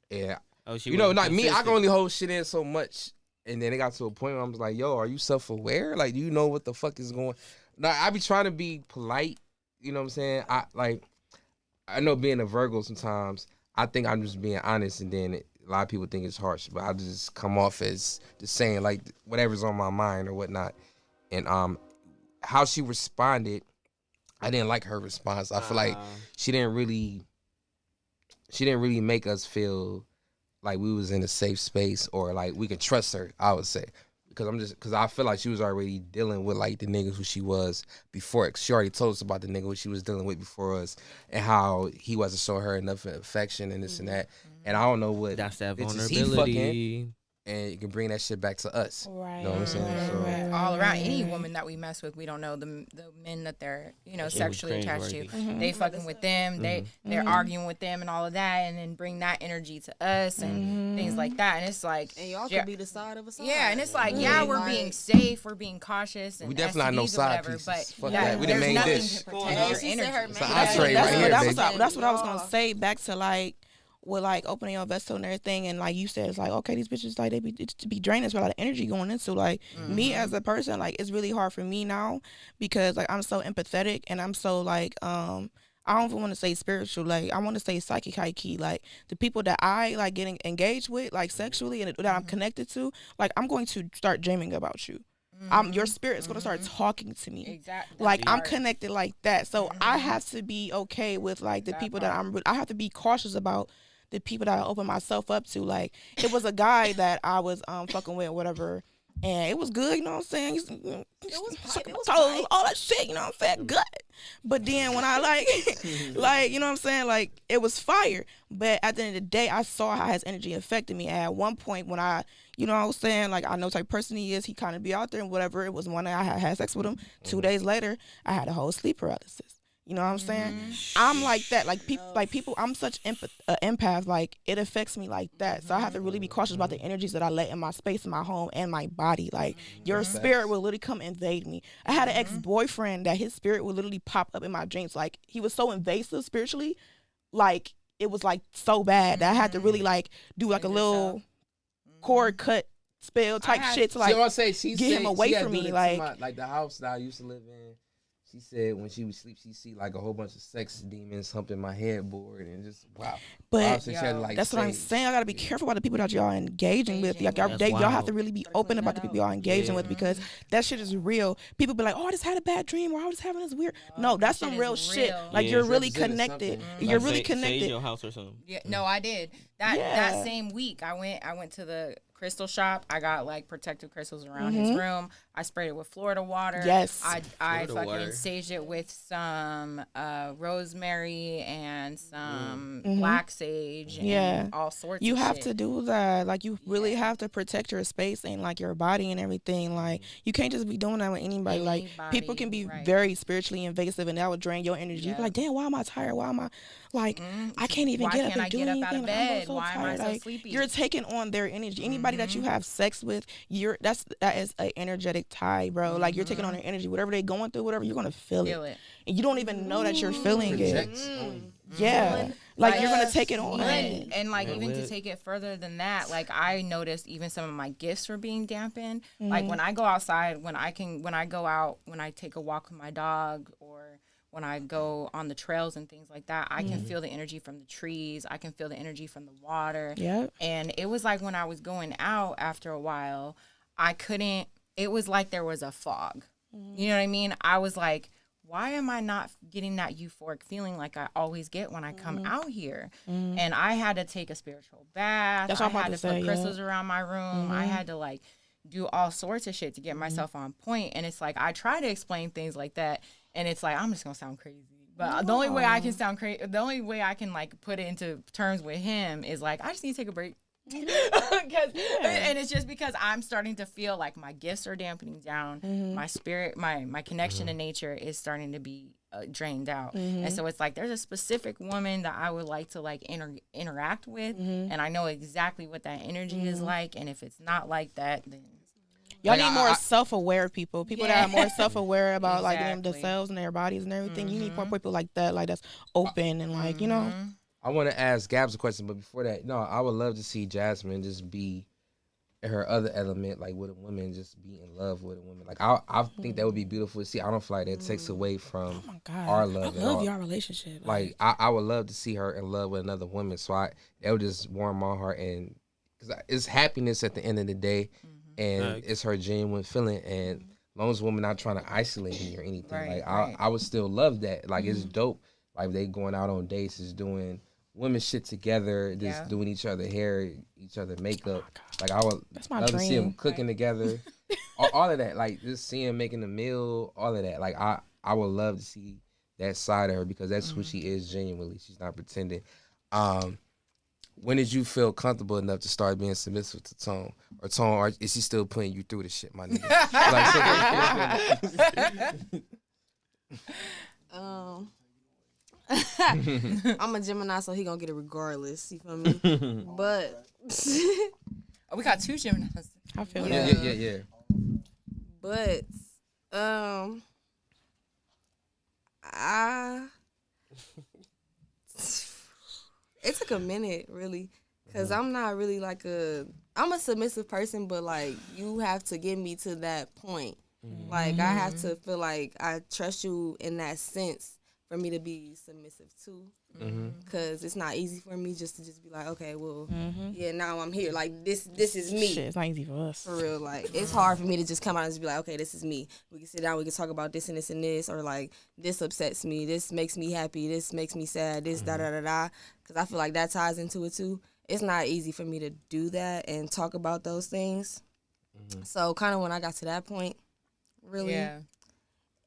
Speaker 2: and
Speaker 3: She
Speaker 2: like me, I can only hold shit in so much, and then it got to a point where I was like, "Yo, are you self-aware? Like, do you know what the fuck is going?" Now I be trying to be polite, you know what I'm saying? I know being a Virgo sometimes. I think I'm just being honest, and then a lot of people think it's harsh, but I just come off as just saying like whatever's on my mind or whatnot. And how she responded, I didn't like her response. I feel like she didn't really make us feel like we was in a safe space or like we could trust her. I would say because I feel like she was already dealing with like the niggas who she was before. She already told us about the nigga who she was dealing with before us and how he wasn't showing her enough affection and this and that. And I don't know what
Speaker 3: That's that
Speaker 2: bitches he
Speaker 3: vulnerability.
Speaker 2: fucking, and you can bring that shit back to us.
Speaker 4: Right.
Speaker 2: You know what I'm saying? So,
Speaker 5: All around any woman that we mess with, we don't know the men that they're sexually attached to. They fucking with them, they're arguing with them and all of that, and then bring that energy to us and things like that. And it's like,
Speaker 6: And y'all could be the side of a side.
Speaker 5: yeah, and it's like,
Speaker 6: Yeah,
Speaker 5: we're
Speaker 6: like-
Speaker 5: being safe, we're being cautious, and
Speaker 2: We definitely not no
Speaker 5: STDs or
Speaker 2: side
Speaker 5: whatever,
Speaker 2: pieces.
Speaker 5: but
Speaker 2: Fuck that. We the
Speaker 5: there's
Speaker 2: main
Speaker 5: nothing
Speaker 2: dish.
Speaker 5: to protect
Speaker 6: Yeah,
Speaker 5: your
Speaker 6: she said her
Speaker 5: energy.
Speaker 6: main
Speaker 2: an entree right here, baby.
Speaker 4: That's what I was gonna say. Back to like with like opening your vessel and everything, and like you said, it's like okay, these bitches like they be draining. There's a lot of energy going into like me as a person. Like it's really hard for me now because like I'm so empathetic and I'm so like I don't even want to say spiritual. Like I want to say psychic high key. Like the people that I like getting engaged with, like sexually, and that I'm connected to, like I'm going to start dreaming about you. Your spirit's gonna start talking to me.
Speaker 5: Exactly.
Speaker 4: Like I'm
Speaker 5: That part.
Speaker 4: connected like that. So I have to be okay with like the people that I have to be cautious about the people that I open myself up to. Like it was a guy that I was fucking with or whatever. And it was good, you know what I'm saying? It was sucking my toes, all that shit, you know what I'm saying? Good. But then when I like, you know what I'm saying? Like it was fire. But at the end of the day, I saw how his energy affected me. And at one point when I was saying, like I know type of person he is, he kind of be out there and whatever. It was one day I had sex with him. 2 days later, I had a whole sleep paralysis. You know what I'm saying? I'm like that. Like people, I'm such empath. Like it affects me like that. So I have to really be cautious about the energies that I let in my space, in my home, and my body. Like your spirit will literally come invade me. I had an ex-boyfriend that his spirit would literally pop up in my dreams. Like he was so invasive spiritually, like it was like so bad that I had to really like do like a little cord cut spell type shit to like
Speaker 2: she
Speaker 4: get him away from me.
Speaker 2: like the house that I used to live in. She said when she would sleep, she see like a whole bunch of sex demons humping my headboard and just wow.
Speaker 4: But
Speaker 2: So she had to, like,
Speaker 4: that's what I'm saying. I gotta be careful about the people that y'all engaging with. Like y'all have to really be open about the people y'all engaging with, because that shit is real. People be like, "Oh, I just had a bad dream," or "I was having this weird." No, that's some real shit. Like you're really connected. You're really connected.
Speaker 3: Sage your house or something.
Speaker 5: Yeah, no, I did that same week. I went to the crystal shop. I got like protective crystals around his room. I sprayed it with Florida water.
Speaker 4: Yes.
Speaker 5: I
Speaker 3: Florida
Speaker 5: fucking
Speaker 3: water.
Speaker 5: saged it with some rosemary and some black sage and all sorts
Speaker 4: You
Speaker 5: of
Speaker 4: have
Speaker 5: shit.
Speaker 4: to do that. Like you really have to protect your space and like your body and everything. Like you can't just be doing that with anybody. Like people can be very spiritually invasive and that would drain your energy. You be like, damn, why am I tired? Why am I like I can't even
Speaker 5: Why
Speaker 4: get up
Speaker 5: can't
Speaker 4: and
Speaker 5: I
Speaker 4: do
Speaker 5: get up
Speaker 4: anything?
Speaker 5: out of
Speaker 4: Like, I'm
Speaker 5: bed?
Speaker 4: so
Speaker 5: Why am I
Speaker 4: tired.
Speaker 5: so
Speaker 4: Like,
Speaker 5: sleepy?
Speaker 4: you're taking on their energy. Anybody that you have sex with, that is an energetic tie, bro. Like you're taking on their energy. Whatever they going through, whatever, you're gonna feel it. And you don't even know that you're feeling it. Yeah. Like you're gonna take it on.
Speaker 5: And like even to take it further than that, like I noticed even some of my gifts were being dampened. Like when I go outside, when I go out, when I take a walk with my dog, or when I go on the trails and things like that, I can feel the energy from the trees. I can feel the energy from the water.
Speaker 4: Yeah.
Speaker 5: And it was like when I was going out after a while, it was like there was a fog. You know what I mean? I was like, why am I not getting that euphoric feeling like I always get when I come out here? And I had to take a spiritual bath.
Speaker 4: That's
Speaker 5: I
Speaker 4: what I'm
Speaker 5: had
Speaker 4: about
Speaker 5: to
Speaker 4: to
Speaker 5: put
Speaker 4: say,
Speaker 5: crystals around my room. I had to like do all sorts of shit to get myself on point. And it's like I try to explain things like that, and it's like I'm just gonna sound crazy. But the only way I can sound crazy, the only way I can like put it into terms with him is like I just need to take a break. And it's just because I'm starting to feel like my gifts are dampening down, my spirit, my connection to nature is starting to be drained out, and so it's like there's a specific woman that I would like to like interact with, and I know exactly what that energy is like, and if it's not like that, then
Speaker 4: y'all need more self-aware people that are more self-aware about like themselves and their bodies and everything. You need more people like that, like that's open and like, you know.
Speaker 2: I want to ask Gabs a question, but before that, no, I would love to see Jasmine just be in her other element, like with a woman, just be in love with a woman. Like I think that would be beautiful to see. I don't feel like that takes away from our love.
Speaker 4: I love y'all relationship.
Speaker 2: Like I would love to see her in love with another woman. So that would just warm my heart, and because it's happiness at the end of the day, and it's her genuine feeling. And as long as a woman not trying to isolate me or anything, I would still love that. Like it's dope. Like they going out on dates, just doing women shit together, just doing each other hair, each other makeup. Like I would love to see them cooking together, all of that. Like just seeing them making a meal, all of that. Like I would love to see that side of her because that's who she is genuinely. She's not pretending. When did you feel comfortable enough to start being submissive to Tone? Or is she still putting you through the shit, my nigga?
Speaker 6: I'm a Gemini, so he gonna get it regardless. You feel me? But
Speaker 5: we got two Geminis.
Speaker 4: I feel
Speaker 2: yeah.
Speaker 6: But it took a minute really, cause I'm not really like I'm a submissive person, but like you have to get me to that point. Like I have to feel like I trust you in that sense for me to be submissive too, because it's not easy for me just to be like, okay, well, yeah, now I'm here. Like this is me.
Speaker 4: Shit, it's not easy for us.
Speaker 6: For real, like it's hard for me to just come out and just be like, okay, this is me. We can sit down, we can talk about this and this and this, or like this upsets me, this makes me happy, this makes me sad, this da da da da. Because I feel like that ties into it too. It's not easy for me to do that and talk about those things. So kind of when I got to that point, really,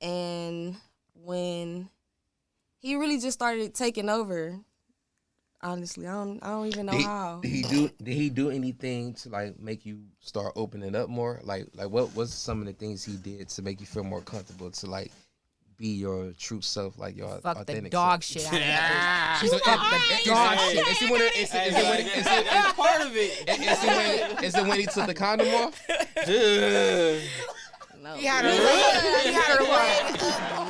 Speaker 6: and when he really just started taking over. Honestly, I don't even know how.
Speaker 2: Did he do anything to like make you start opening up more? Like what was some of the things he did to make you feel more comfortable to like be your true self, like your
Speaker 5: fuck
Speaker 2: authentic
Speaker 5: the dog
Speaker 2: self?
Speaker 5: shit out of it. Fuck the dog shit.
Speaker 2: Is part of it? Is it when he took the condom off?
Speaker 6: No.
Speaker 5: He had her leg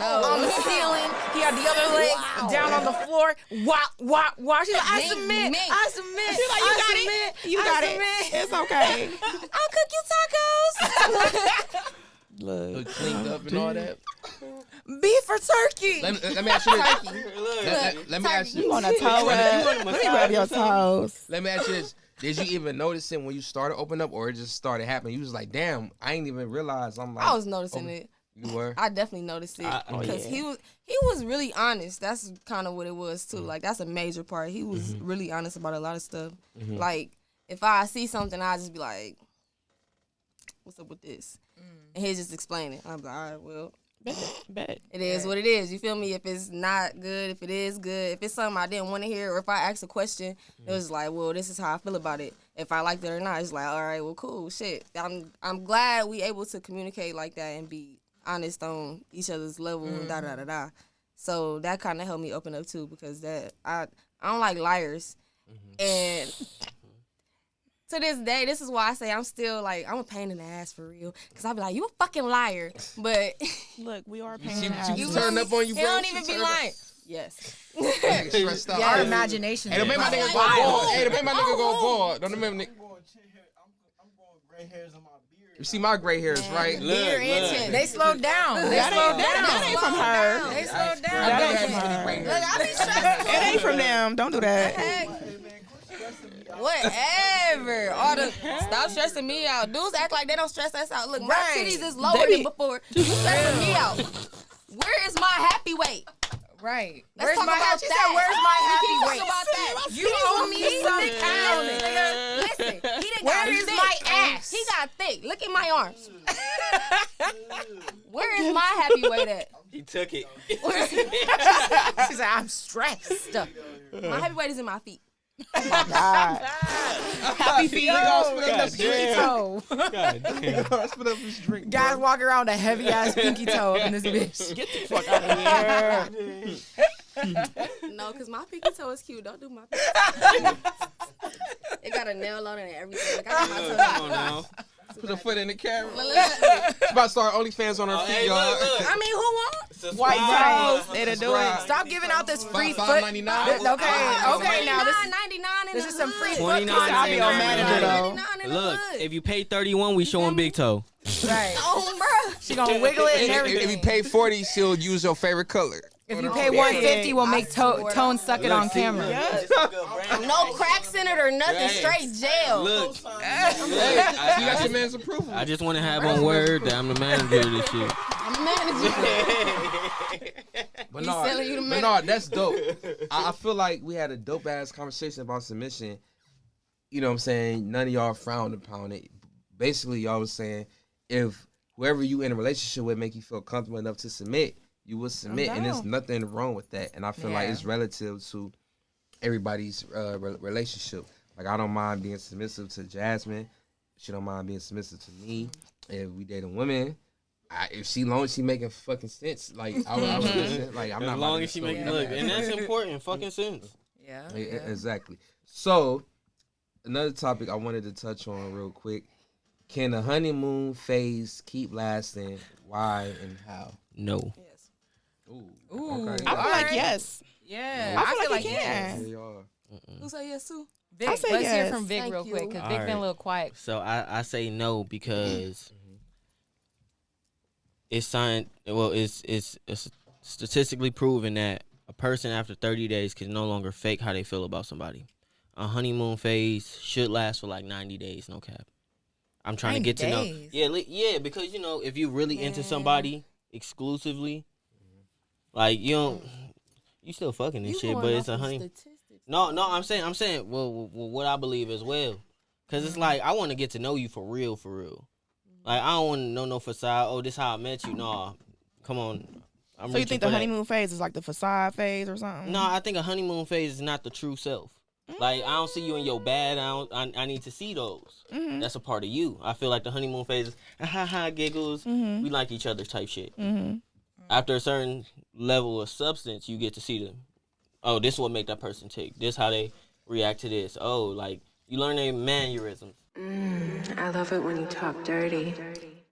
Speaker 5: on the ceiling. He had the other leg down on the floor. Wow. She's like, I submit.
Speaker 4: She's like, you got it. It's okay.
Speaker 6: I'll cook you tacos.
Speaker 4: Look,
Speaker 2: Cleaned up and all that.
Speaker 5: Beef or turkey?
Speaker 2: Let me ask you this. Let me ask you.
Speaker 4: You want a toe? Let me rub your toes.
Speaker 2: Let me ask you this. Did you even notice it when you started opening up, or it just started happening? You was like, damn, I ain't even realize. I'm like,
Speaker 6: I was noticing it.
Speaker 2: You were?
Speaker 6: I definitely noticed it because he was really honest. That's kind of what it was too. Like that's a major part. He was really honest about a lot of stuff. Like if I see something, I just be like, "What's up with this?" And he just explain it. I'm like, "All right, well."
Speaker 4: Bet.
Speaker 6: It is what it is. You feel me? If it's not good, if it is good, if it's something I didn't want to hear, or if I ask a question, it was like, well, this is how I feel about it. If I liked it or not, it's like, all right, well, cool, shit. I'm glad we able to communicate like that and be honest on each other's level and da da da da. So that kind of helped me open up too because that I don't like liars, and to this day, this is why I say I'm still like I'm a pain in the ass for real. Cause I be like, you a fucking liar, but
Speaker 4: look, we are a pain in the ass.
Speaker 2: You turn up on you, bro.
Speaker 6: It don't even be lying. Yes.
Speaker 2: Stressed out.
Speaker 5: Our imagination.
Speaker 2: Hey, don't make my nigga go bald. Hey, don't make my nigga go bald. Don't make me.
Speaker 7: I'm going gray hairs on my beard.
Speaker 2: You see my gray hairs, right?
Speaker 6: Beard and chin.
Speaker 5: They slowed down.
Speaker 4: That ain't from her.
Speaker 5: They slowed down.
Speaker 2: I never
Speaker 4: ain't
Speaker 2: had
Speaker 4: from
Speaker 2: any
Speaker 4: her.
Speaker 2: gray
Speaker 6: Look,
Speaker 2: hairs.
Speaker 6: I be stressed.
Speaker 4: It ain't from them. Don't do that.
Speaker 6: Whatever. All the stop stressing me out. Dudes act like they don't stress us out. Look, my
Speaker 5: Right.
Speaker 6: titties is lower
Speaker 4: They be-
Speaker 6: than before. You stressing me out. Where is my happy weight?
Speaker 5: Right.
Speaker 6: Let's
Speaker 5: Where's
Speaker 6: talk
Speaker 5: my
Speaker 6: about
Speaker 5: happy? She
Speaker 6: that.
Speaker 5: said, "Where's my
Speaker 6: We
Speaker 5: happy
Speaker 6: keep
Speaker 5: weight?"
Speaker 6: talking about that.
Speaker 5: You owe me some pounds.
Speaker 6: Listen, he done
Speaker 5: Where
Speaker 6: got
Speaker 5: is
Speaker 6: thick.
Speaker 5: my ass?
Speaker 6: He got thick. Look at my arms. Where is my happy weight at?
Speaker 3: He took it.
Speaker 5: She said, "I'm stressed."
Speaker 6: My happy weight is in my feet.
Speaker 4: God. Happy feet.
Speaker 5: Toe.
Speaker 3: God damn.
Speaker 2: Spit up his drink.
Speaker 5: Guys walking around with a heavy ass pinky toe up in this bitch.
Speaker 4: Get the fuck out of here.
Speaker 6: No, because my pinky toe is cute. Don't do my pinky toe. It got a nail on it and everything. Like, I got my toe.
Speaker 3: Come on now.
Speaker 2: Put a foot in the camera.
Speaker 6: Look, look, look.
Speaker 2: She's about to start OnlyFans on her feet,
Speaker 3: Hey,
Speaker 2: y'all.
Speaker 3: look.
Speaker 6: I mean, who won?
Speaker 4: White
Speaker 3: Subscribe.
Speaker 4: toes. It'll do it.
Speaker 5: Stop giving out this free foot.
Speaker 2: $5.99.
Speaker 5: Okay, now this
Speaker 6: $99
Speaker 5: this is some free foot
Speaker 3: 29.
Speaker 5: content.
Speaker 4: I'll be your manager though.
Speaker 6: $99 in the
Speaker 3: Look,
Speaker 6: hood.
Speaker 3: if you pay 31, we showing big toe.
Speaker 5: Right.
Speaker 6: Oh, bro.
Speaker 5: She gonna wiggle it and
Speaker 2: If you
Speaker 5: everything.
Speaker 2: pay 40, she'll use your favorite color.
Speaker 5: If you pay 150, we'll make Tone suck it on camera.
Speaker 6: No cracks in it or nothing.
Speaker 3: Right.
Speaker 6: Straight jail.
Speaker 3: Look,
Speaker 2: She got your man's approval.
Speaker 3: I just want to have on word that I'm the manager of this shit.
Speaker 6: I'm managing.
Speaker 2: But
Speaker 6: He's selling you the
Speaker 2: but no, that's dope. I feel like we had a dope ass conversation about submission. You know what I'm saying? None of y'all frowned upon it. Basically, y'all was saying if whoever you in a relationship with make you feel comfortable enough to submit, you will submit, and there's nothing wrong with that. And I feel like it's relative to everybody's relationship. Like I don't mind being submissive to Jasmine. She don't mind being submissive to me. If we dating women, if she long as she making fucking sense, like I would listen. Like I'm
Speaker 3: As
Speaker 2: not
Speaker 3: long
Speaker 2: about
Speaker 3: as
Speaker 2: to
Speaker 3: she
Speaker 2: slow
Speaker 3: make
Speaker 2: down.
Speaker 3: look, and that's important. Fucking sense.
Speaker 5: Yeah.
Speaker 2: Exactly. So another topic I wanted to touch on real quick: can the honeymoon phase keep lasting? Why and how?
Speaker 3: No.
Speaker 2: Ooh.
Speaker 5: Ooh.
Speaker 2: Okay.
Speaker 4: I feel like yes.
Speaker 5: Yeah.
Speaker 4: I feel like you
Speaker 5: yes.
Speaker 4: can.
Speaker 2: There you are.
Speaker 6: Who say yes too?
Speaker 5: Vic,
Speaker 4: I say
Speaker 5: let's hear
Speaker 4: yes.
Speaker 5: from Vic
Speaker 6: Thank
Speaker 5: real
Speaker 6: you.
Speaker 5: quick because
Speaker 3: All
Speaker 5: Vic been
Speaker 3: right.
Speaker 5: a little quiet.
Speaker 3: So I say no because it's signed. Well, it's statistically proven that a person after 30 days can no longer fake how they feel about somebody. A honeymoon phase should last for like 90 days, no cap. I'm trying to
Speaker 5: 90
Speaker 3: get to know.
Speaker 5: days?
Speaker 3: Yeah, because if you really into somebody exclusively, like you still fucking and shit, but it's a honey. No, I'm saying, well, what I believe as well, cause it's like I want to get to know you for real. Like I don't want to know no facade. Oh, this how I met you. No, come on. I'm
Speaker 4: So you
Speaker 3: reaching
Speaker 4: think the
Speaker 3: for that.
Speaker 4: honeymoon phase is like the facade phase or something?
Speaker 3: No, I think a honeymoon phase is not the true self. Like I don't see you in your bad. I need to see those.
Speaker 4: Mm-hmm.
Speaker 3: That's a part of you. I feel like the honeymoon phase is ha ha giggles.
Speaker 4: Mm-hmm.
Speaker 3: We like each other type shit.
Speaker 4: Mm-hmm.
Speaker 3: After a certain level of substance, you get to see them. Oh, this is what make that person tick. This how they react to this. Oh, like you learn their mannerisms.
Speaker 1: I love it when you talk dirty.